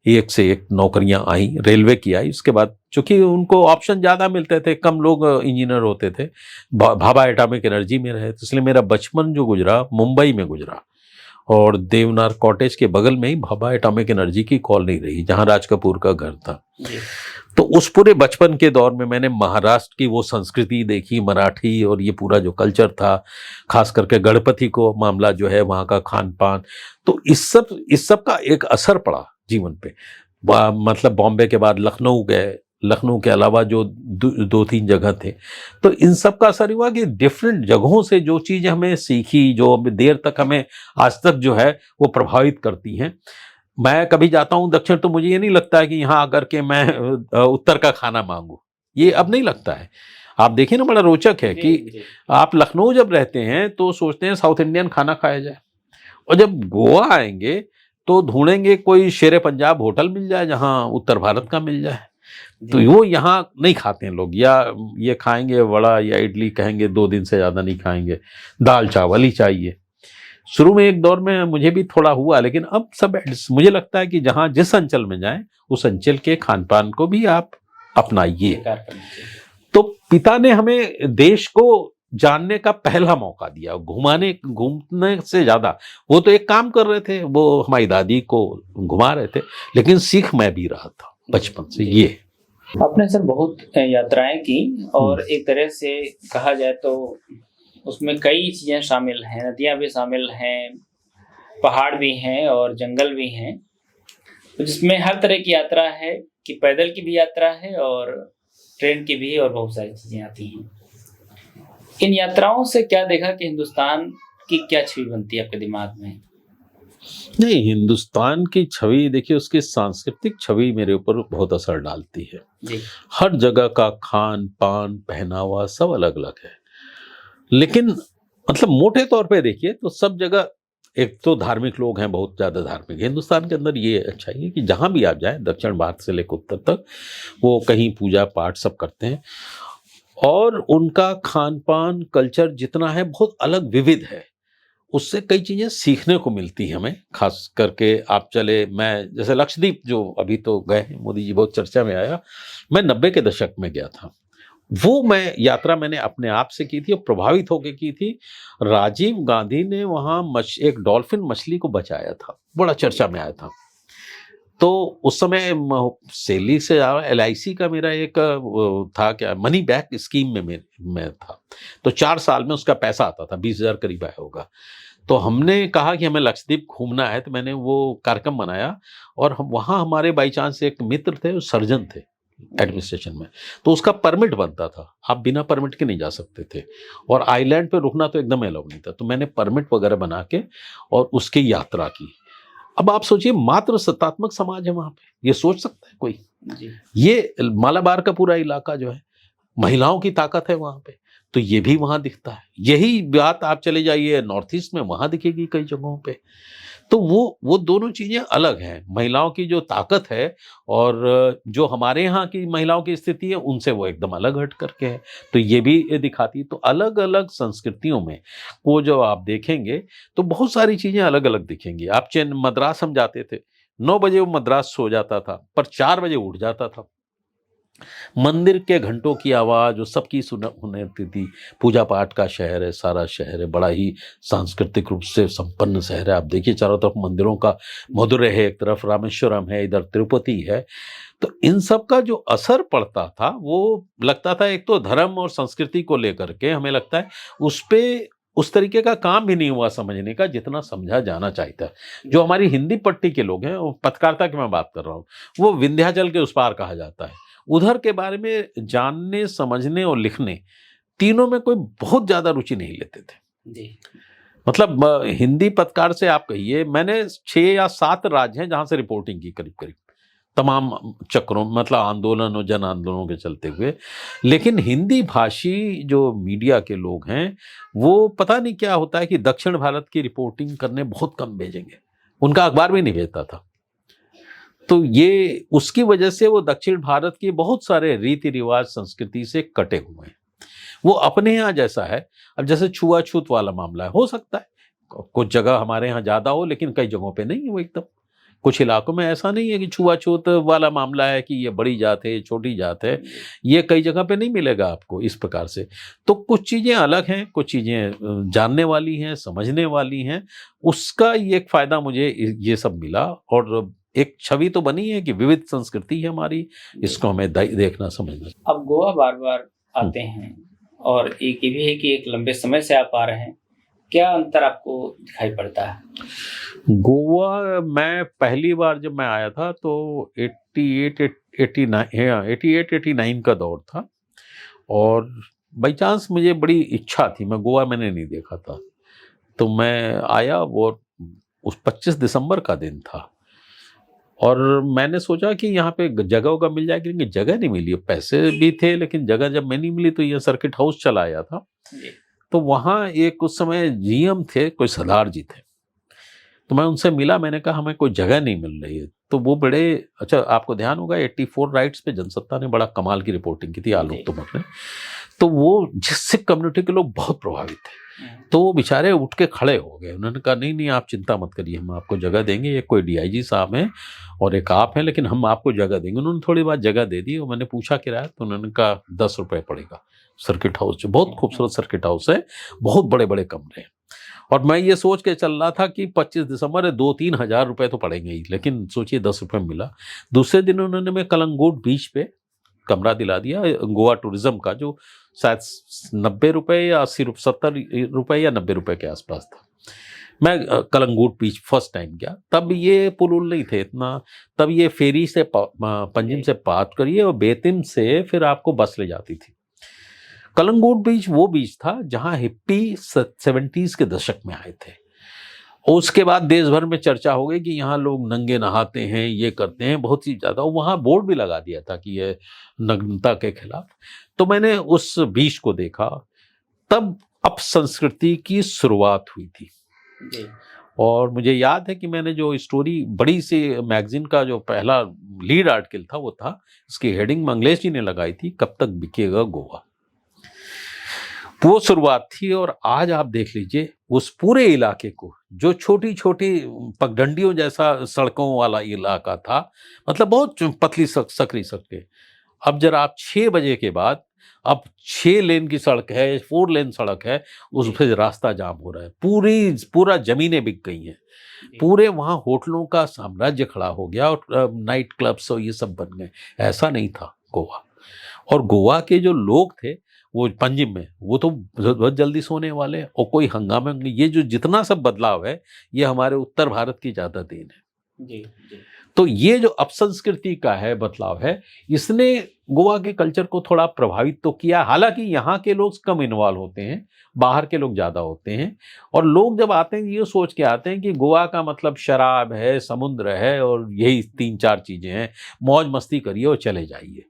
एक से एक नौकरियां आई, रेलवे की आई। उसके बाद चूंकि उनको ऑप्शन ज़्यादा मिलते थे, कम लोग इंजीनियर होते थे, भाभा एटॉमिक एनर्जी में रहे, तो इसलिए मेरा बचपन जो गुजरा मुंबई में गुजरा। और देवनार कॉटेज के बगल में ही भाभा एटॉमिक एनर्जी की कॉलोनी रही, जहां राज कपूर का घर था। जी तो उस पूरे बचपन के दौर में मैंने महाराष्ट्र की वो संस्कृति देखी, मराठी, और ये पूरा जो कल्चर था, खास करके गणपति को मामला जो है, वहाँ का खान पान, तो इस सब का एक असर पड़ा जीवन पे। मतलब बॉम्बे के बाद लखनऊ गए, लखनऊ के अलावा जो दो तीन जगह थे, तो इन सब का असर हुआ कि डिफरेंट जगहों से जो चीज़ हमें सीखी, जो अब देर तक हमें आज तक जो है वो प्रभावित करती हैं। मैं कभी जाता हूँ दक्षिण तो मुझे ये नहीं लगता है कि यहाँ आकर के मैं उत्तर का खाना मांगू, ये अब नहीं लगता है। आप देखिए ना, बड़ा रोचक है जी कि जी आप लखनऊ जब रहते हैं तो सोचते हैं साउथ इंडियन खाना खाया जाए, और जब गोवा आएंगे तो ढूंढेंगे कोई शेरे पंजाब होटल मिल जाए जहाँ उत्तर भारत का मिल जाए। तो जी वो यहाँ नहीं खाते हैं लोग, या ये खाएंगे वड़ा या इडली, कहेंगे 2 दिन से ज़्यादा नहीं खाएंगे, दाल चावल ही चाहिए। शुरू में एक दौर में मुझे भी थोड़ा हुआ, लेकिन अब सब मुझे लगता है कि जहाँ जिस अंचल में जाएं उस अंचल के खान पान को भी आप अपनाइए। स्वीकार करना चाहिए। तो पिता ने हमें देश को जानने का पहला मौका दिया, घूमने से ज्यादा। वो तो एक काम कर रहे थे, वो हमारी दादी को घुमा रहे थे, लेकिन सीख मैं भी रहा था बचपन से। जी। ये आपने सर बहुत यात्राएं की, और एक तरह से कहा जाए तो उसमें कई चीजें शामिल हैं, नदियां भी शामिल हैं, पहाड़ भी हैं और जंगल भी हैं, तो जिसमें हर तरह की यात्रा है, कि पैदल की भी यात्रा है और ट्रेन की भी, और बहुत सारी चीजें आती हैं। इन यात्राओं से क्या देखा कि हिंदुस्तान की क्या छवि बनती है आपके दिमाग में? नहीं, हिंदुस्तान की छवि देखिए, उसकी सांस्कृतिक छवि मेरे ऊपर बहुत असर डालती है। जी हर जगह का खान पान पहनावा सब अलग अलग है, लेकिन मतलब मोटे तौर पे देखिए तो सब जगह एक तो धार्मिक लोग हैं, बहुत ज्यादा धार्मिक। हिंदुस्तान के अंदर ये अच्छाई है कि जहां भी आप जाएं, दक्षिण भारत से लेकर उत्तर तक, वो कहीं पूजा पाठ सब करते हैं, और उनका खान पान कल्चर जितना है बहुत अलग विविध है। उससे कई चीजें सीखने को मिलती हैं हमें। खास करके आप चले, मैं जैसे लक्षद्वीप जो अभी तो गए हैं, मोदी जी बहुत चर्चा में आया, मैं 90 के दशक में गया था। वो मैं यात्रा मैंने अपने आप से की थी और प्रभावित होकर की थी। राजीव गांधी ने वहां एक डॉल्फिन मछली को बचाया था, बड़ा चर्चा में आया था। तो उस समय सैलरी से LIC का मेरा एक वो था, क्या मनी बैक स्कीम में मैं था, तो 4 साल में उसका पैसा आता था, 20,000 करीब आया होगा। तो हमने कहा कि हमें लक्षद्वीप घूमना है, तो मैंने वो कार्यक्रम बनाया, और हम वहाँ, हमारे बाई चांस एक मित्र थे, वो सर्जन थे एडमिनिस्ट्रेशन में, तो उसका परमिट बनता था, आप बिना परमिट के नहीं जा सकते थे, और आइलैंड पे रुकना तो एकदम अलाउ नहीं था। तो मैंने परमिट वगैरह बना के और उसकी यात्रा की। अब आप सोचिए, मात्र सत्तात्मक समाज है वहां पे, ये सोच सकता है कोई? जी ये मालाबार का पूरा इलाका जो है, महिलाओं की ताकत है वहां पे, तो ये भी वहां दिखता है। यही बात आप चले जाइए नॉर्थ ईस्ट में, वहां दिखेगी कई जगहों पे। तो वो दोनों चीजें अलग हैं। महिलाओं की जो ताकत है और जो हमारे यहाँ की महिलाओं की स्थिति है, उनसे वो एकदम अलग हट करके है। तो ये भी ये दिखाती। तो अलग अलग संस्कृतियों में वो जो आप देखेंगे तो बहुत सारी चीजें अलग अलग दिखेंगी। आप चेन मद्रास हम जाते थे, 9 बजे वो मद्रास सो जाता था, पर 4 बजे उठ जाता था। मंदिर के घंटों की आवाज वो सबकी सुनती थी। पूजा पाठ का शहर है, सारा शहर है, बड़ा ही सांस्कृतिक रूप से संपन्न शहर है। आप देखिए चारों तरफ मंदिरों का मधुरै है, एक तरफ रामेश्वरम है, इधर तिरुपति है। तो इन सब का जो असर पड़ता था वो लगता था, एक तो धर्म और संस्कृति को लेकर के हमें लगता है उस पे उस तरीके का काम भी नहीं हुआ समझने का जितना समझा जाना चाहिए था। जो हमारी हिंदी पट्टी के लोग हैं, पत्रकारिता की मैं बात कर रहा हूँ, वो विंध्याचल के उस पार कहा जाता है। उधर के बारे में जानने, समझने और लिखने, तीनों में कोई बहुत ज्यादा रुचि नहीं लेते थे। जी। मतलब हिंदी पत्रकार से आप कहिए, मैंने 6 या 7 राज्य हैं जहां से रिपोर्टिंग की करीब करीब तमाम चक्रों, मतलब आंदोलन और जन आंदोलनों के चलते हुए। लेकिन हिंदी भाषी जो मीडिया के लोग हैं, वो पता नहीं क्या होता है कि दक्षिण भारत की रिपोर्टिंग करने बहुत कम भेजेंगे। उनका अखबार भी नहीं भेजता था। तो ये उसकी वजह से वो दक्षिण भारत के बहुत सारे रीति रिवाज संस्कृति से कटे हुए हैं। वो अपने यहाँ जैसा है। अब जैसे छुआछूत वाला मामला है, हो सकता है कुछ जगह हमारे यहाँ ज्यादा हो, लेकिन कई जगहों पे नहीं है वो एकदम। कुछ इलाकों में ऐसा नहीं है कि छुआछूत वाला मामला है कि ये बड़ी जात है, ये छोटी जात है। ये कई जगह पे नहीं मिलेगा आपको इस प्रकार से। तो कुछ चीजें अलग हैं, कुछ चीजें जानने वाली हैं, समझने वाली हैं। उसका ये एक फायदा मुझे ये सब मिला। और एक छवि तो बनी है कि विविध संस्कृति है हमारी, इसको हमें देखना समझना। अब गोवा बार बार आते हैं और एक ये भी है कि एक लंबे समय से आप आ रहे हैं, क्या अंतर आपको दिखाई पड़ता है? गोवा मैं पहली बार जब मैं आया था तो 88-89 का दौर था। और बाई चांस मुझे बड़ी इच्छा थी, मैं गोवा मैंने नहीं देखा था, तो मैं आया। वो उस 25 दिसंबर का दिन था और मैंने सोचा कि यहाँ पे जगह वगह मिल जाएगी, लेकिन जगह नहीं मिली। पैसे भी थे लेकिन जगह जब मैं नहीं मिली तो ये सर्किट हाउस चला आया था। तो वहाँ एक उस समय जीएम थे, कोई सरदार जी थे। तो मैं उनसे मिला, मैंने कहा हमें कोई जगह नहीं मिल रही है। तो वो बड़े, अच्छा आपको ध्यान होगा 84 राइट्स पे जनसत्ता ने बड़ा कमाल की रिपोर्टिंग की थी, आलोक तोमर ने। तो वो जिस सिख कम्युनिटी के लोग बहुत प्रभावित थे। तो वो बेचारे उठ के खड़े हो गए। उन्होंने कहा नहीं नहीं आप चिंता मत करिए, हम आपको जगह देंगे। ये कोई डीआईजी साहब हैं और एक आप हैं, लेकिन हम आपको जगह देंगे। उन्होंने थोड़ी बात जगह दे दी और मैंने पूछा किराया, तो उन्होंने कहा 10 रुपए पड़ेगा। सर्किट हाउस जो बहुत खूबसूरत सर्किट हाउस है, बहुत बड़े बड़े कमरे हैं। और मैं ये सोच के चल रहा था कि 25 दिसंबर है, 2-3 हजार रुपए तो पड़ेंगे ही, लेकिन सोचिए 10 रुपए मिला। दूसरे दिन उन्होंने मैं कलंगूट बीच पे कमरा दिला दिया, गोवा टूरिज्म का, जो शायद 90 रुपए या 70 रुपए या 90 रुपए के आसपास था। मैं कलंगूट बीच फर्स्ट टाइम गया, तब ये पुल उल नहीं थे इतना। तब ये फेरी से पंजिम से पार करिए और बेतिम से फिर आपको बस ले जाती थी। कलंगूट बीच वो बीच था जहां हिप्पी 70s के दशक में आए थे। उसके बाद देश भर में चर्चा हो गई कि यहाँ लोग नंगे नहाते हैं, ये करते हैं, बहुत ही ज्यादा। वहां बोर्ड भी लगा दिया था कि ये नग्नता के खिलाफ। तो मैंने उस बीच को देखा, तब अपसंस्कृति की शुरुआत हुई थी। और मुझे याद है कि मैंने जो स्टोरी, बड़ी सी मैगजीन का जो पहला लीड आर्टिकल था वो था, इसकी हेडिंग मंगलेश जी ने लगाई थी, कब तक बिकेगा गोवा। वो शुरुआत थी। और आज आप देख लीजिए उस पूरे इलाके को, जो छोटी छोटी पगडंडियों जैसा सड़कों वाला इलाका था, मतलब बहुत पतली सकरी सड़कें, अब जरा आप 6 बजे के बाद, अब 6 लेन की सड़क है, 4 लेन सड़क है, उस पे रास्ता जाम हो रहा है। पूरा जमीनें बिक गई हैं, पूरे वहां होटलों का साम्राज्य खड़ा हो गया और नाइट क्लब्स और ये सब बन गए। ऐसा नहीं था गोवा। और गोवा के जो लोग थे वो पंजिम में, वो तो बहुत जल्दी सोने वाले, और कोई हंगामे। ये जो जितना सब बदलाव है, ये हमारे उत्तर भारत की ज्यादा देन है। जी। तो ये जो अपसंस्कृति का है बदलाव है, इसने गोवा के कल्चर को थोड़ा प्रभावित तो किया। हालांकि यहाँ के लोग कम इन्वॉल्व होते हैं, बाहर के लोग ज्यादा होते हैं। और लोग जब आते हैं ये सोच के आते हैं कि गोवा का मतलब शराब है, समुद्र है और यही 3-4 चीजें हैं, मौज मस्ती करिए और चले जाइए।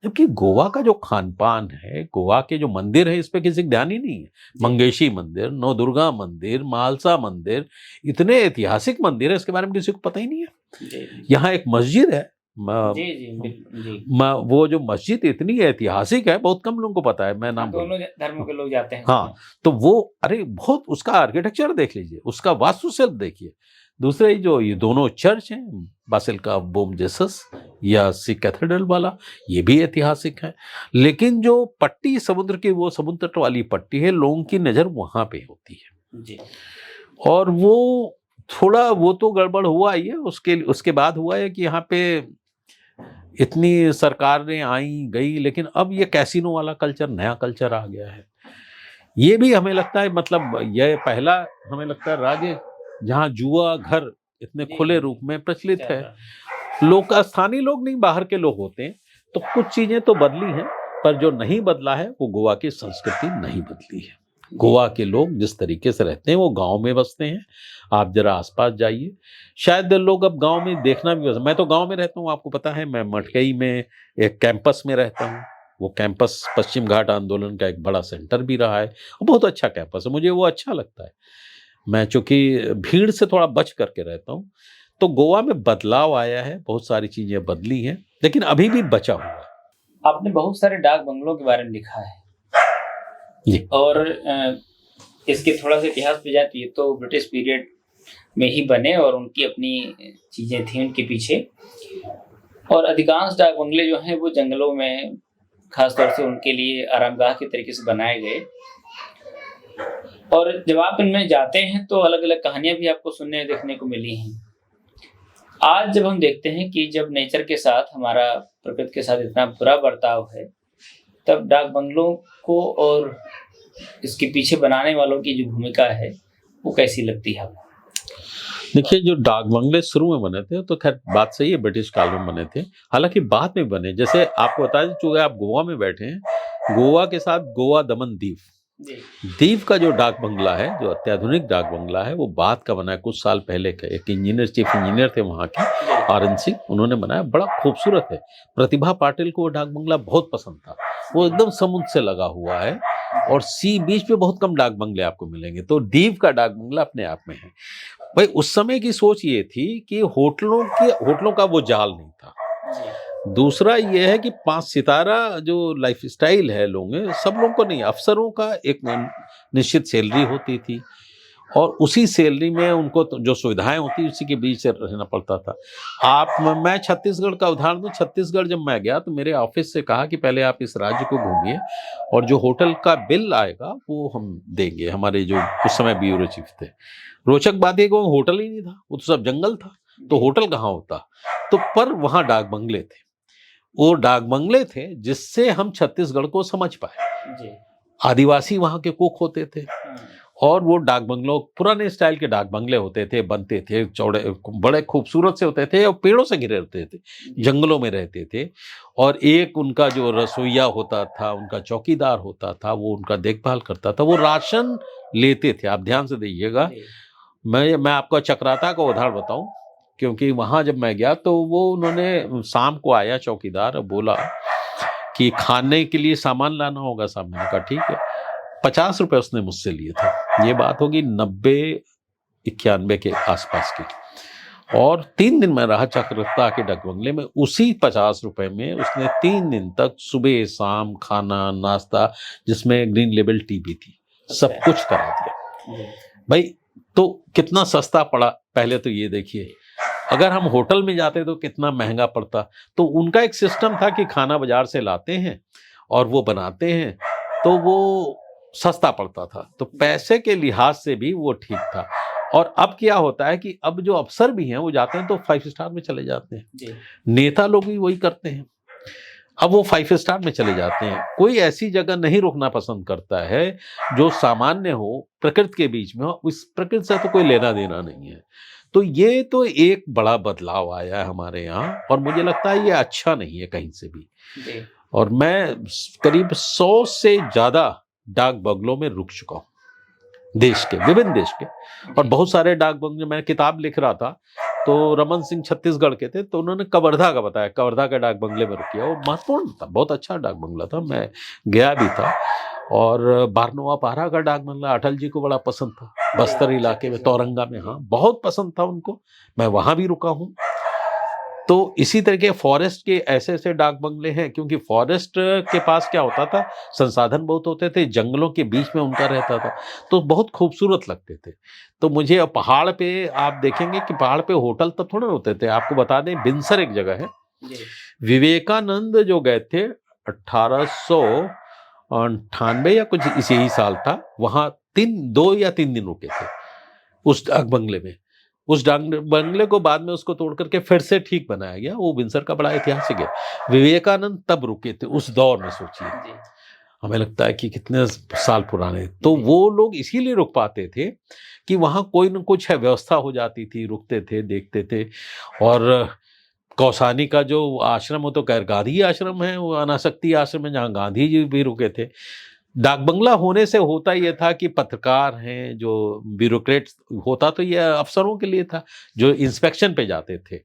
जबकि गोवा का जो खान पान है, गोवा के जो मंदिर है, इस पे किसी का ध्यान ही नहीं है। मंगेशी मंदिर, नवदुर्गा मंदिर, मालसा मंदिर, इतने ऐतिहासिक मंदिर है, इसके बारे में किसी को पता ही नहीं है। यहाँ एक मस्जिद है, जी जी बिल्कुल जी। वो जो मस्जिद इतनी ऐतिहासिक है, बहुत कम लोगों को पता है। मैं नाम दोनों धर्मों के लोग जाते हैं। हाँ, तो वो अरे बहुत, उसका आर्किटेक्चर देख लीजिए, उसका वास्तुशिल्प देखिए। दूसरे जो ये दोनों चर्च हैं, बासिलिका ऑफ बोम जेसस या सी कैथेड्रल वाला, ये भी ऐतिहासिक है। लेकिन जो पट्टी समुद्र की, वो समुद्र तट वाली पट्टी है, लोगों की नजर वहां पे होती है जी। और वो थोड़ा वो तो गड़बड़ हुआ ही है। उसके बाद हुआ है कि यहाँ पे इतनी सरकारें आई गई, लेकिन अब ये कैसीनो वाला कल्चर, नया कल्चर आ गया है। ये भी हमें लगता है, मतलब यह पहला हमें लगता है राज्य जहाँ जुआ घर इतने खुले रूप में प्रचलित है। लोग, स्थानीय लोग नहीं, बाहर के लोग होते हैं। तो कुछ चीजें तो बदली हैं, पर जो नहीं बदला है वो गोवा की संस्कृति नहीं बदली है। गोवा के लोग जिस तरीके से रहते हैं, वो गांव में बसते हैं। आप जरा आसपास जाइए, शायद लोग अब गांव में देखना भी मैं तो गांव में रहता हूँ, आपको पता है। मैं मटकई में एक कैंपस में रहता हूँ। वो कैंपस पश्चिम घाट आंदोलन का एक बड़ा सेंटर भी रहा है, और बहुत अच्छा कैंपस है, मुझे वो अच्छा लगता है। मैं चूंकि भीड़ से थोड़ा बच करके रहता हूँ, तो गोवा में बदलाव आया है, बहुत सारी चीजें बदली हैं, लेकिन अभी भी बचा हुआ है। आपने बहुत सारे डाक बंगलों के बारे में लिखा है जी। और इसके थोड़ा सा इतिहास पे जाए तो ये तो ब्रिटिश पीरियड में ही बने और उनकी अपनी चीजें थी उनके पीछे। और अधिकांश डाक बंगले जो हैं वो जंगलों में, खासतौर से उनके लिए आरामगाह के तरीके से बनाए गए। और जब आप इनमें जाते हैं तो अलग अलग कहानियां भी आपको सुनने देखने को मिली हैं। आज जब हम देखते हैं कि जब नेचर के साथ, हमारा प्रकृति के साथ इतना बुरा बर्ताव है, तब डाक बंगलों को और इसके पीछे बनाने वालों की जो भूमिका है वो कैसी लगती है आपको? देखिए, जो डाक बंगले शुरू में बने थे, तो खैर बात सही है, ब्रिटिश काल में बने थे। हालांकि बाद में बने, जैसे आपको बता दें, चूंकि आप गोवा में बैठे हैं, गोवा के साथ गोवा दमन दीव का जो डाक बंगला है, जो अत्याधुनिक डाक बंगला है, वो बाद का बना है, कुछ साल पहले का। एक इंजीनियर, चीफ इंजीनियर थे वहाँ के, आरएन सिंह, उन्होंने बनाया, बड़ा खूबसूरत है। प्रतिभा पाटिल को वो डाक बंगला बहुत पसंद था। वो एकदम समुद्र से लगा हुआ है और सी बीच पे बहुत कम डाक बंगले आपको मिलेंगे, तो दीव का डाक बंगला अपने आप में है। भाई, उस समय की सोच ये थी कि होटलों का वो जाल नहीं था। दूसरा ये है कि 5 सितारा जो लाइफ स्टाइल है लोगों में, सब लोगों को नहीं, अफसरों का एक निश्चित सैलरी होती थी और उसी सैलरी में उनको जो सुविधाएं होती, उसी के बीच से रहना पड़ता था। मैं छत्तीसगढ़ का उदाहरण दूं। छत्तीसगढ़ जब मैं गया तो मेरे ऑफिस से कहा कि पहले आप इस राज्य को घूमिए और जो होटल का बिल आएगा वो हम देंगे। हमारे जो उस समय ब्यूरो चीफ थे। रोचक बात है कि वो होटल ही नहीं था, वो तो सब जंगल था, तो होटल कहाँ होता। तो पर वहां डाक बंगले थे, वो डाक बंगले थे जिससे हम छत्तीसगढ़ को समझ पाए। आदिवासी वहां के कुक होते थे और वो डाक बंगलों, पुराने स्टाइल के डाक बंगले होते थे, बनते थे, चौड़े, बड़े खूबसूरत से होते थे और पेड़ों से घिरे रहते थे, जंगलों में रहते थे। और एक उनका जो रसोइया होता था, उनका चौकीदार होता था, वो उनका देखभाल करता था। वो राशन लेते थे, आप ध्यान से देखिएगा। मैं आपको चक्राता का उदाहरण बताऊं, क्योंकि वहां जब मैं गया तो वो उन्होंने, शाम को आया चौकीदार और बोला कि खाने के लिए सामान लाना होगा साहब। मैंने कहा ठीक है। 50 रुपए उसने मुझसे लिए थे। ये बात होगी 90-91 के आसपास की। और 3 दिन मैं रहा चक्रता के डाक बंगले में। उसी 50 रुपए में उसने 3 दिन तक सुबह शाम खाना नाश्ता, जिसमें ग्रीन लेबल टी भी थी, सब कुछ करा दिया। भाई, तो कितना सस्ता पड़ा, पहले तो ये देखिए। अगर हम होटल में जाते तो कितना महंगा पड़ता। तो उनका एक सिस्टम था कि खाना बाजार से लाते हैं और वो बनाते हैं, तो वो सस्ता पड़ता था। तो पैसे के लिहाज से भी वो ठीक था। और अब क्या होता है कि अब जो अफसर भी हैं वो जाते हैं तो 5 स्टार में चले जाते हैं। नेता लोग भी वही करते हैं, अब वो 5 स्टार में चले जाते हैं। कोई ऐसी जगह नहीं रुकना पसंद करता है जो सामान्य हो, प्रकृति के बीच में हो। उस प्रकृति से तो कोई लेना देना नहीं है। तो ये तो एक बड़ा बदलाव आया है हमारे यहाँ, और मुझे लगता है ये अच्छा नहीं है कहीं से भी। और मैं करीब 100 से ज्यादा डाक बंगलों में रुक चुका हूँ, देश के, विभिन्न देश के। और बहुत सारे डाक बंगले, मैं किताब लिख रहा था तो रमन सिंह छत्तीसगढ़ के थे, तो उन्होंने कवर्धा का बताया, कवर्धा के डाक बंगले में रुकिया। वो महत्वपूर्ण था, बहुत अच्छा डाक बंगला था, मैं गया भी था। और बारनवा पारा का डाक बंगला अटल जी को बड़ा पसंद था, बस्तर इलाके में तौरंगा में, हाँ बहुत पसंद था उनको, मैं वहां भी रुका हूँ। तो इसी तरह के फॉरेस्ट के ऐसे ऐसे डाक बंगले हैं, क्योंकि फॉरेस्ट के पास क्या होता था, संसाधन बहुत होते थे, जंगलों के बीच में उनका रहता था, तो बहुत खूबसूरत लगते थे। तो मुझे पहाड़ पे आप देखेंगे कि पहाड़ पे होटल तब थोड़े होते थे। आपको बता दें, बिनसर एक जगह है, विवेकानंद जो गए थे 1898 या कुछ इसी ही साल था, वहां 2 या 3 दिन रुके थे उस डाक बंगले में। उस डाक बंगले को बाद में उसको तोड़ करके फिर से ठीक बनाया गया। वो बिनसर का बड़ा ऐतिहासिक है। विवेकानंद तब रुके थे उस दौर में, सोचिए, हमें लगता है कि कितने साल पुराने। तो वो लोग इसीलिए रुक पाते थे कि वहां कोई न कुछ है व्यवस्था हो जाती थी, रुकते थे, देखते थे। और कौसानी का जो आश्रम, हो तो खैर गांधी आश्रम है, वो अनासक्ति आश्रम है, जहाँ गांधी जी भी रुके थे। डाक बंगला होने से होता यह था कि पत्रकार हैं, जो ब्यूरोक्रेट्स, होता तो यह अफसरों के लिए था जो इंस्पेक्शन पे जाते थे,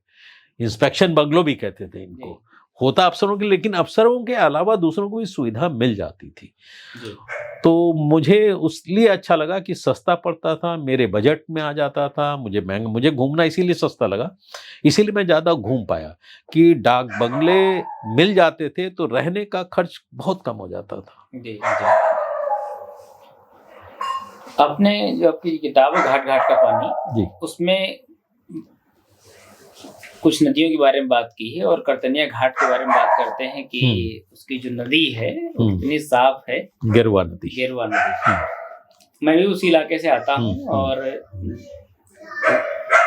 इंस्पेक्शन बंगलो भी कहते थे इनको, होता अफसरों के लिए, लेकिन अफसरों के अलावा दूसरों को भी सुविधा मिल जाती थी। तो मुझे उसलिए अच्छा लगा कि सस्ता पड़ता था, मेरे बजट में आ जाता था, मुझे घूमना इसीलिए सस्ता लगा, इसीलिए मैं ज़्यादा घूम पाया कि डाक बंगले मिल जाते थे तो रहने का खर्च बहुत कम हो जाता था। जी जी। आपने जो आपकी किताब है घाट घाट का पानी जी, उसमें कुछ नदियों के बारे में बात की है, और करतनिया घाट के बारे में बात करते हैं कि उसकी जो नदी है वो कितनी साफ है, गेरुआ नदी। गेरुआ नदी। मैं भी उसी इलाके से आता हूँ, और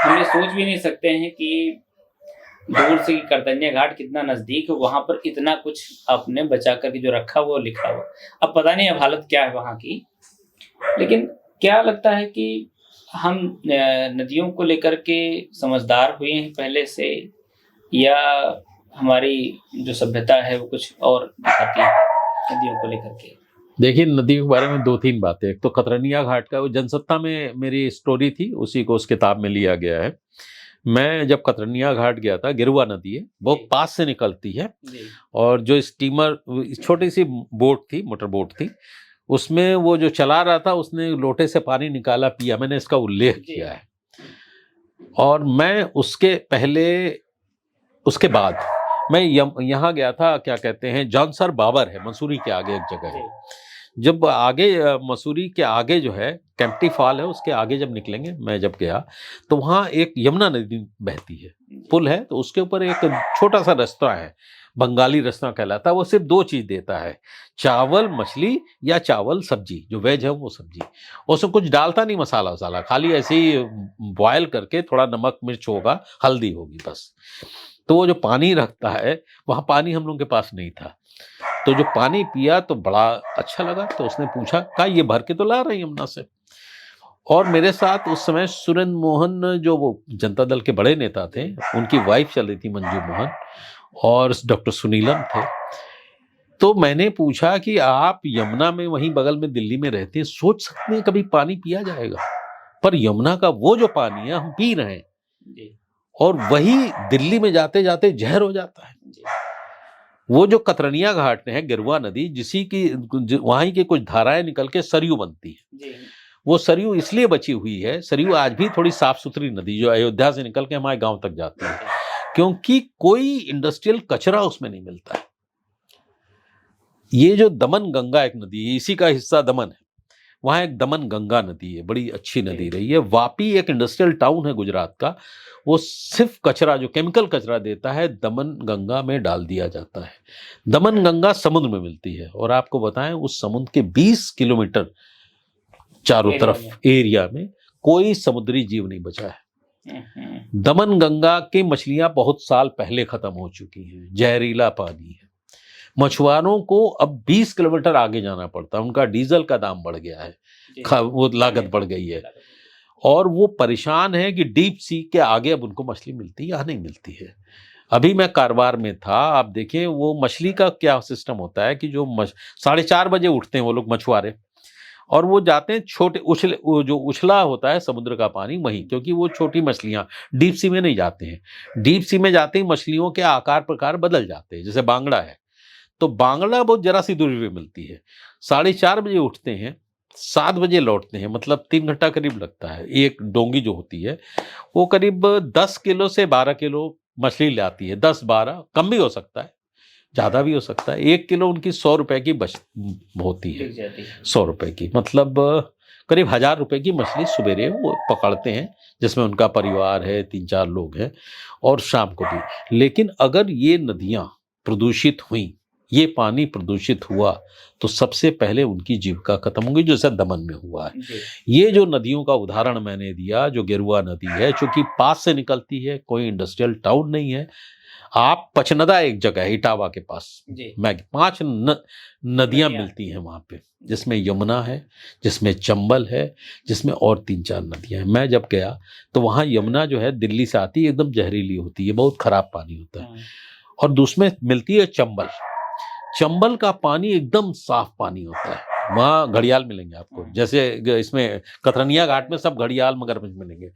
हम ये सोच भी नहीं सकते हैं कि दूर से करतनिया घाट कितना नजदीक है, वहां पर इतना कुछ आपने बचा करके जो रखा हुआ लिखा हुआ। अब पता नहीं अब हालत क्या है वहां की, लेकिन क्या लगता है कि हम नदियों को लेकर के समझदार हुए हैं पहले से, या हमारी जो सभ्यता है वो कुछ और दिखाती है नदियों को लेकर के? देखिए, नदियों के बारे में 2-3 बातें। एक तो कतरनिया घाट का, वो जनसत्ता में मेरी स्टोरी थी, उसी को उस किताब में लिया गया है। मैं जब कतरनिया घाट गया था, गिरुआ नदी है, बहुत पास से निकलती है, और जो स्टीमर, छोटी सी बोट थी, मोटर बोट थी, उसमें वो जो चला रहा था उसने लोटे से पानी निकाला, पिया, मैंने इसका उल्लेख किया है। और मैं उसके बाद मैं यहाँ गया था, क्या कहते हैं, जॉनसर बाबर है, मसूरी के आगे एक जगह है। जब आगे मसूरी के आगे जो है कैंपटी फॉल है, उसके आगे जब निकलेंगे, मैं जब गया तो वहाँ एक यमुना नदी बहती है, पुल है, तो उसके ऊपर एक छोटा सा रेस्तरां है, बंगाली रेस्तरां कहलाता है। वो सिर्फ 2 चीज़ देता है, चावल मछली या चावल सब्जी, जो वेज है वो सब्जी। उसमें कुछ डालता नहीं मसाला वसाला, खाली ऐसे ही बॉयल करके, थोड़ा नमक मिर्च होगा, हल्दी होगी, बस। तो वो जो पानी रखता है, वहाँ पानी हम लोगों के पास नहीं था, तो जो पानी पिया तो बड़ा अच्छा लगा। तो उसने पूछा, कहा ये भर के तो ला रही यमुना से। और मेरे साथ उस समय सुरेंद्र मोहन, जो वो जनता दल के बड़े नेता थे, उनकी वाइफ चल रही थी मंजू मोहन, और डॉक्टर सुनीलम थे। तो मैंने पूछा कि आप यमुना में, वहीं बगल में दिल्ली में रहते हैं, सोच सकते हैं कभी पानी पिया जाएगा? पर यमुना का वो जो पानी है हम पी रहे हैं, और वही दिल्ली में जाते जाते जहर हो जाता है। वो जो कतरनिया घाट है, गिरुआ नदी, वहीं की कुछ धाराएं निकल के सरयू बनती है। वो सरयू इसलिए बची हुई है, सरयू आज भी थोड़ी साफ सुथरी नदी, जो अयोध्या से निकल के हमारे गांव तक जाती है, क्योंकि कोई इंडस्ट्रियल कचरा उसमें नहीं मिलता है। ये जो दमन गंगा एक नदी है, इसी का हिस्सा दमन है, वहाँ एक दमन गंगा नदी है, बड़ी अच्छी नदी रही है। वापी एक इंडस्ट्रियल टाउन है गुजरात का, वो सिर्फ कचरा, जो केमिकल कचरा देता है, दमन गंगा में डाल दिया जाता है। दमन गंगा समुद्र में मिलती है, और आपको बताएं, उस समुद्र के 20 किलोमीटर चारों तरफ एरिया में कोई समुद्री जीव नहीं बचा है। दमन गंगा की मछलियां बहुत साल पहले खत्म हो चुकी हैं, जहरीला पानी है। मछुआरों को अब 20 किलोमीटर आगे जाना पड़ता है, उनका डीजल का दाम बढ़ गया है, वो लागत बढ़ गई है, और वो परेशान है कि डीप सी के आगे अब उनको मछली मिलती है या नहीं मिलती है। अभी मैं कारवार में था, आप देखें वो मछली का क्या सिस्टम होता है कि जो 4:30 बजे उठते हैं वो लोग मछुआरे, और वो जाते हैं छोटे उछले, वो जो उछला होता है समुद्र का पानी वहीं, क्योंकि वो छोटी मछलियां डीप सी में नहीं जाते हैं। डीप सी में जाते ही मछलियों के आकार प्रकार बदल जाते हैं। जैसे बांगड़ा है, तो बांगड़ा बहुत जरा सी दूरी पे मिलती है। 4:30 बजे उठते हैं, 7 बजे लौटते हैं, मतलब 3 घंटा करीब लगता है। एक डोंगी जो होती है वो करीब 10 किलो से 12 किलो मछली लाती है। 10-12, कम भी हो सकता है, ज़्यादा भी हो सकता है। 1 किलो उनकी 100 रुपए की बच होती है। 100 रुपए की मतलब करीब 1000 रुपए की मछली सवेरे वो पकड़ते हैं, जिसमें उनका परिवार है, 3-4 लोग हैं, और शाम को भी। लेकिन अगर ये नदियाँ प्रदूषित हुई, ये पानी प्रदूषित हुआ, तो सबसे पहले उनकी जीविका खत्म होगी, जैसा दमन में हुआ है। ये जो नदियों का उदाहरण मैंने दिया, जो गेरुआ नदी है, चूंकि पास से निकलती है, कोई इंडस्ट्रियल टाउन नहीं है। आप पचनदा एक जगह है इटावा के पास, मैं 5 नदियां मिलती हैं वहां पे, जिसमें यमुना है, जिसमें चंबल है, जिसमें और 3-4 नदियां हैं। मैं जब गया तो वहां यमुना जो है दिल्ली से आती है, एकदम जहरीली होती है, बहुत खराब पानी होता है। और दूसरे मिलती है चंबल। चंबल का पानी एकदम साफ पानी होता है, वहाँ घड़ियाल मिलेंगे आपको, जैसे इसमें कतरनिया घाट में सब घड़ियाल मगरमच्छ मिलेंगे।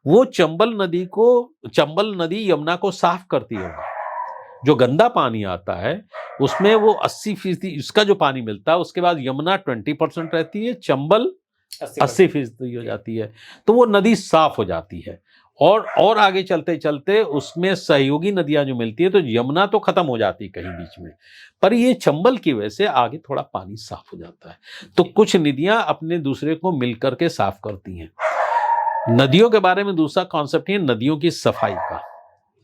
वो चंबल नदी यमुना को साफ करती है। जो गंदा पानी आता है उसमें वो 80% इसका जो पानी मिलता है, उसके बाद यमुना 20% रहती है, चंबल 80% हो जाती है। तो वो नदी साफ हो जाती है। और आगे चलते चलते उसमें सहयोगी नदियां जो मिलती है, तो यमुना तो खत्म हो जाती है कहीं बीच में, पर ये चंबल की वजह से आगे थोड़ा पानी साफ हो जाता है। तो कुछ नदियां अपने दूसरे को मिलकर के साफ करती हैं। नदियों के बारे में दूसरा कॉन्सेप्ट है नदियों की सफाई का।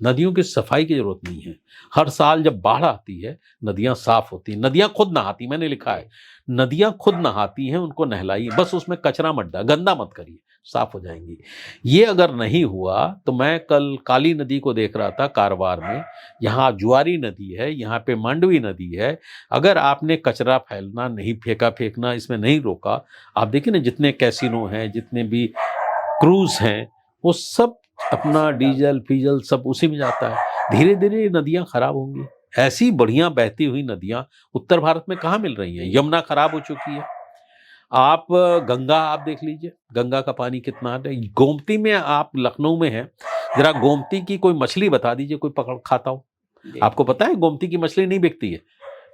नदियों की सफाई की जरूरत नहीं है। हर साल जब बाढ़ आती है नदियां साफ होती हैं। नदियां खुद नहाती, मैंने लिखा है नदियां खुद नहाती हैं, उनको नहलाइए, बस उसमें कचरा मत डाल, गंदा मत करिए, साफ हो जाएंगी। ये अगर नहीं हुआ तो मैं कल काली नदी को देख रहा था कारवार में, यहाँ जुआरी नदी है, यहाँ पे मांडवी नदी है। अगर आपने कचरा फैलना नहीं फेंकना इसमें नहीं रोका, आप देखिए ना जितने कैसीनो हैं, जितने भी क्रूज हैं, वो सब अपना डीजल फीजल सब उसी में जाता है। धीरे धीरे नदियां खराब होंगी। ऐसी बढ़िया बहती हुई नदियां उत्तर भारत में कहाँ मिल रही हैं? यमुना खराब हो चुकी है। आप गंगा आप देख लीजिए, गंगा का पानी कितना है। गोमती में, आप लखनऊ में हैं, जरा गोमती की कोई मछली बता दीजिए, कोई पकड़ खाता हो। आपको पता है गोमती की मछली नहीं बिकती है।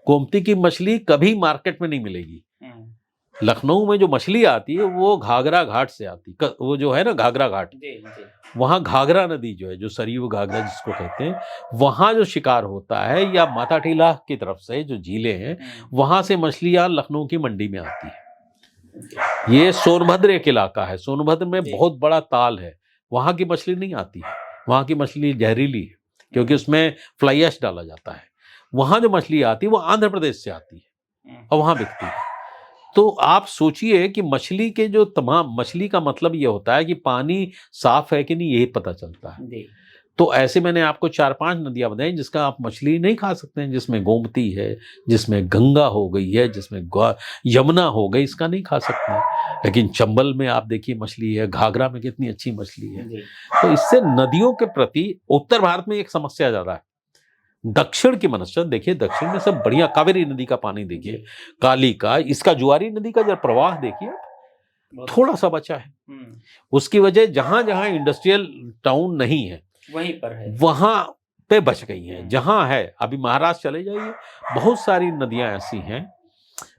गोमती की मछली कभी मार्केट में नहीं मिलेगी। लखनऊ में जो मछली आती है वो घाघरा घाट से आती, वो जो है ना घाघरा घाट, वहाँ घाघरा नदी जो है, जो सरयू घाघरा जिसको कहते हैं, वहाँ जो शिकार होता है, या माता टीला की तरफ से जो झीलें हैं, वहाँ से मछलियाँ लखनऊ की मंडी में आती है। ये सोनभद्र एक इलाका है, सोनभद्र में बहुत बड़ा ताल है, वहाँ की मछली नहीं आती है। वहाँ की मछली जहरीली है, क्योंकि उसमें फ्लाई ऐश डाला जाता है। वहाँ जो मछली आती है वो आंध्र प्रदेश से आती है और वहाँ बिकती है। तो आप सोचिए कि मछली के जो तमाम, मछली का मतलब ये होता है कि पानी साफ है कि नहीं, यही पता चलता है। तो ऐसे मैंने आपको 4-5 नदियां बताई जिसका आप मछली नहीं खा सकते हैं, जिसमें गोमती है, जिसमें गंगा हो गई है, जिसमें यमुना हो गई, इसका नहीं खा सकते हैं। लेकिन चंबल में आप देखिए मछली है, घाघरा में कितनी अच्छी मछली है। तो इससे नदियों के प्रति उत्तर भारत में एक समस्या ज्यादा है। दक्षिण की मनस्या देखिए, दक्षिण में सब बढ़िया, कावेरी नदी का पानी देखिए, काली का, इसका जुआरी नदी का जब प्रवाह देखिए, थोड़ा सा बचा है। उसकी वजह जहां जहां इंडस्ट्रियल टाउन नहीं है वहीं पर है, वहां पे बच गई हैं। जहां है, अभी महाराष्ट्र चले जाइए, बहुत सारी नदियां ऐसी हैं,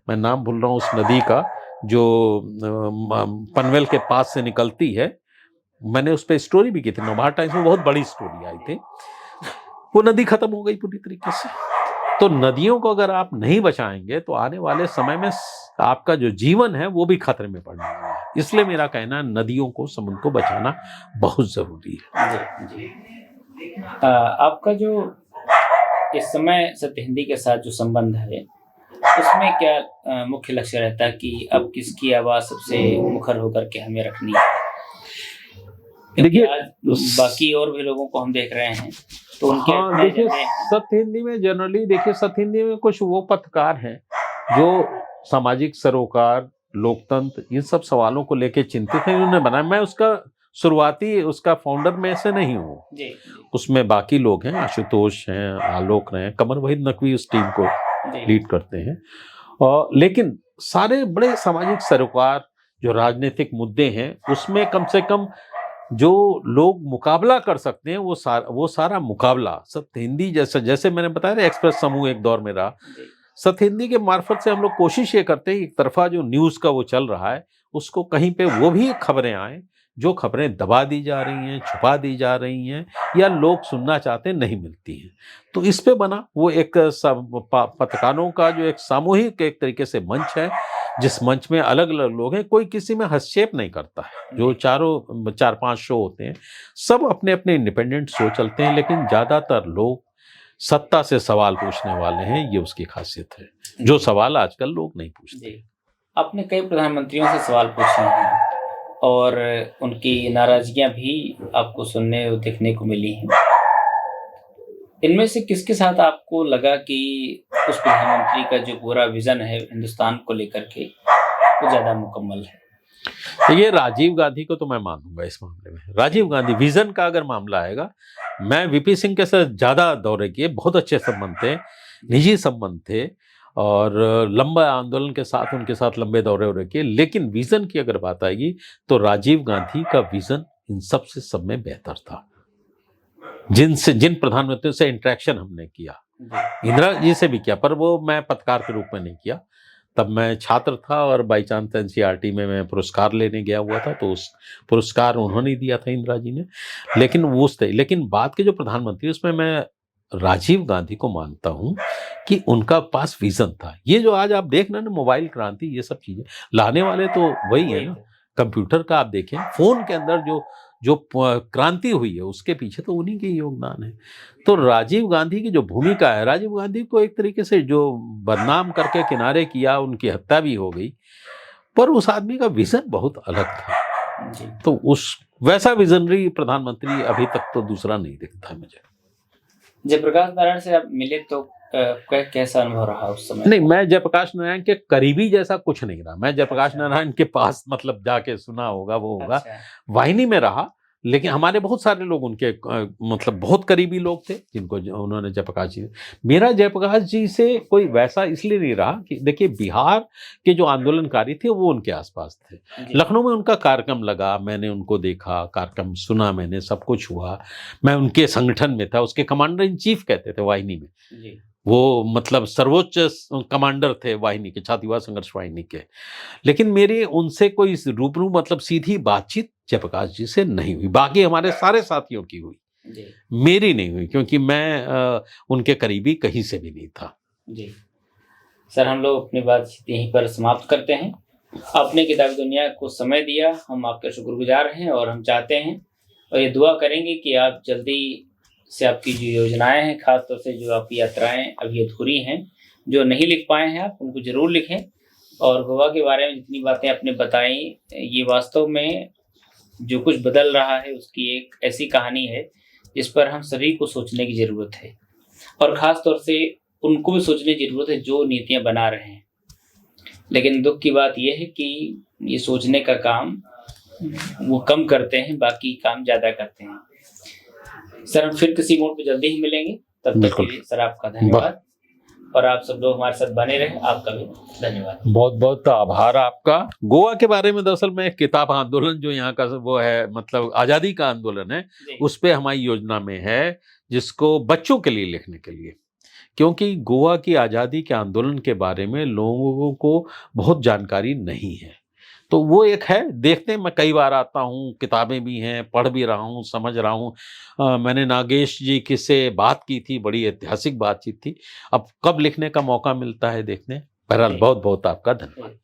मैं नाम भूल रहा हूँ उस नदी का, जो पनवेल के पास से निकलती है। मैंने उस पर स्टोरी भी की थी, नवभारत टाइम्स में बहुत बड़ी स्टोरी आई थी। वो नदी खत्म हो गई पूरी तरीके से। तो नदियों को अगर आप नहीं बचाएंगे तो आने वाले समय में आपका जो जीवन है वो भी खतरे में पड़ने वाला है। इसलिए मेरा कहना है नदियों को, समुद्र को बचाना बहुत जरूरी है। जी। आपका जो इस समय सत्य हिंदी के साथ जो संबंध है, उसमें क्या मुख्य लक्ष्य रहता है कि अब किसकी आवाज सबसे मुखर होकर के हमें रखनी है? देखिए, बाकी और भी लोगों को हम देख रहे हैं, तो उनके देखिए सत्य हिंदी में जनरली, देखिए सत्य हिंदी में कुछ वो पत्रकार हैं जो सामाजिक सरोकार, लोकतंत्र, इन सब सवालों को लेकर चिंतित हैं, इन्होंने बनाया। मैं उसका शुरुआती, उसका फाउंडर में से नहीं हूँ, उसमें बाकी लोग हैं, आशुतोष हैं, आलोक हैं, कमर वहीद नकवी उस टीम को लीड करते हैं। लेकिन सारे बड़े सामाजिक सरोकार जो राजनीतिक मुद्दे हैं उसमें कम से कम जो लोग मुकाबला कर सकते हैं वो सारा मुकाबला सत्य हिंदी जैसे जैसे मैंने बताया ना, एक्सप्रेस समूह एक दौर में रहा। सत्य हिंदी के मार्फत से हम लोग कोशिश ये करते हैं एक तरफा जो न्यूज़ का वो चल रहा है उसको कहीं पे वो भी खबरें आए जो खबरें दबा दी जा रही हैं, छुपा दी जा रही हैं या लोग सुनना चाहते हैं नहीं मिलती हैं। तो इस पे बना वो एक पत्रकारों का जो एक सामूहिक एक तरीके से मंच है, जिस मंच में अलग अलग लोग हैं, कोई किसी में हस्तक्षेप नहीं करता है। जो चारों 4-5 शो होते हैं सब अपने अपने इंडिपेंडेंट शो चलते हैं, लेकिन ज़्यादातर लोग सत्ता से सवाल पूछने वाले हैं, ये उसकी खासियत है, जो सवाल आजकल लोग नहीं पूछते। आपने कई प्रधानमंत्रियों से सवाल पूछे हैं और उनकी नाराजगियां भी आपको सुनने और देखने को मिली हैं। इनमें से किसके साथ आपको लगा कि उस प्रधानमंत्री का जो पूरा विजन है हिंदुस्तान को लेकर के वो ज्यादा मुकम्मल है? ये राजीव गांधी को तो मैं मानूंगा इस मामले में। राजीव गांधी विजन का अगर मामला आएगा, मैं वीपी सिंह के साथ ज्यादा दौरे किए, बहुत अच्छे संबंध थे, निजी संबंध थे और लंबा आंदोलन के साथ उनके साथ लंबे दौरे किए, लेकिन विजन की अगर बात आएगी तो राजीव गांधी का विजन इन सबसे सब में बेहतर था। जिन प्रधानमंत्रियों से इंटरेक्शन हमने किया, इंदिरा जी से भी किया, पर वो मैं पत्रकार के रूप में नहीं किया, तब मैं छात्र था और बाई चांस एनसीईआरटी में मैं पुरस्कार लेने गया हुआ था, तो उस पुरस्कार उन्होंने दिया था इंदिरा जी ने। लेकिन बात के जो प्रधानमंत्री उसमें मैं राजीव गांधी को मानता हूं कि उनका पास विजन था। ये जो आज आप देख रहे हैं ना, मोबाइल क्रांति, ये सब चीजें लाने वाले तो वही है ना। कंप्यूटर का आप देखें, फोन के अंदर जो क्रांति हुई है उसके पीछे तो उन्हीं के योगदान है। तो राजीव गांधी की जो भूमिका है, राजीव गांधी को एक तरीके से जो बदनाम करके किनारे किया, उनकी हत्या भी हो गई, पर उस आदमी का विजन बहुत अलग था। तो उस वैसा विजनरी प्रधानमंत्री अभी तक तो दूसरा नहीं दिखता मुझे। जयप्रकाश नारायण से आप मिले तो कैसा अनुभव रहा उस समय? नहीं, मैं जयप्रकाश नारायण के करीबी जैसा कुछ नहीं रहा। मैं जयप्रकाश नारायण के पास मतलब जाके सुना होगा, वो होगा। वाहिनी में रहा, लेकिन हमारे बहुत सारे लोग उनके मतलब बहुत करीबी लोग थे जिनको उन्होंने जयप्रकाश जी, मेरा जयप्रकाश जी से कोई वैसा इसलिए नहीं रहा कि देखिए बिहार के जो आंदोलनकारी थे वो उनके आसपास थे। लखनऊ में उनका कार्यक्रम लगा, मैंने उनको देखा, कार्यक्रम सुना मैंने, सब कुछ हुआ। मैं उनके संगठन में था, उसके कमांडर इन चीफ कहते थे वाहिनी में। वो मतलब सर्वोच्च कमांडर थे वाहिनी के, छातीवाद संघर्ष वाहिनी के। लेकिन मेरी उनसे कोई रूबरू मतलब सीधी बातचीत जयप्रकाश जी से नहीं हुई। बाकी हमारे सारे साथियों की हुई, मेरी नहीं हुई, क्योंकि मैं उनके करीबी कहीं से भी नहीं था। जी सर, हम लोग अपनी बातचीत यहीं पर समाप्त करते हैं। आपने किताबी दुनिया को समय दिया, हम आपके शुक्रगुजार हैं और हम चाहते हैं और ये दुआ करेंगे कि आप जल्दी से आपकी जो योजनाएं हैं, खासतौर से जो आपकी यात्राएं अभी अधूरी हैं, जो नहीं लिख पाए हैं, आप उनको जरूर लिखें। और गोवा के बारे में जितनी बातें आपने बताई, ये वास्तव में जो कुछ बदल रहा है उसकी एक ऐसी कहानी है जिस पर हम सभी को सोचने की ज़रूरत है, और ख़ास तौर से उनको भी सोचने की ज़रूरत है जो नीतियां बना रहे हैं। लेकिन दुख की बात यह है कि ये सोचने का काम वो कम करते हैं, बाकी काम ज़्यादा करते हैं। सर, हम फिर किसी मोड पे जल्दी ही मिलेंगे, तब तक के लिए सर आपका धन्यवाद, और आप सब लोग हमारे साथ बने रहे, आपका भी धन्यवाद। बहुत बहुत आभार आपका। गोवा के बारे में दरअसल में किताब आंदोलन जो यहाँ का वो है, मतलब आज़ादी का आंदोलन है, उस पर हमारी योजना में है, जिसको बच्चों के लिए लिखने के लिए, क्योंकि गोवा की आज़ादी के आंदोलन के बारे में लोगों को बहुत जानकारी नहीं है। तो वो एक है, देखते हैं, मैं कई बार आता हूँ, किताबें भी हैं, पढ़ भी रहा हूँ, समझ रहा हूँ। मैंने नागेश जी की से बात की थी, बड़ी ऐतिहासिक बातचीत थी। अब कब लिखने का मौका मिलता है देखते हैं। बहरहाल बहुत बहुत आपका धन्यवाद।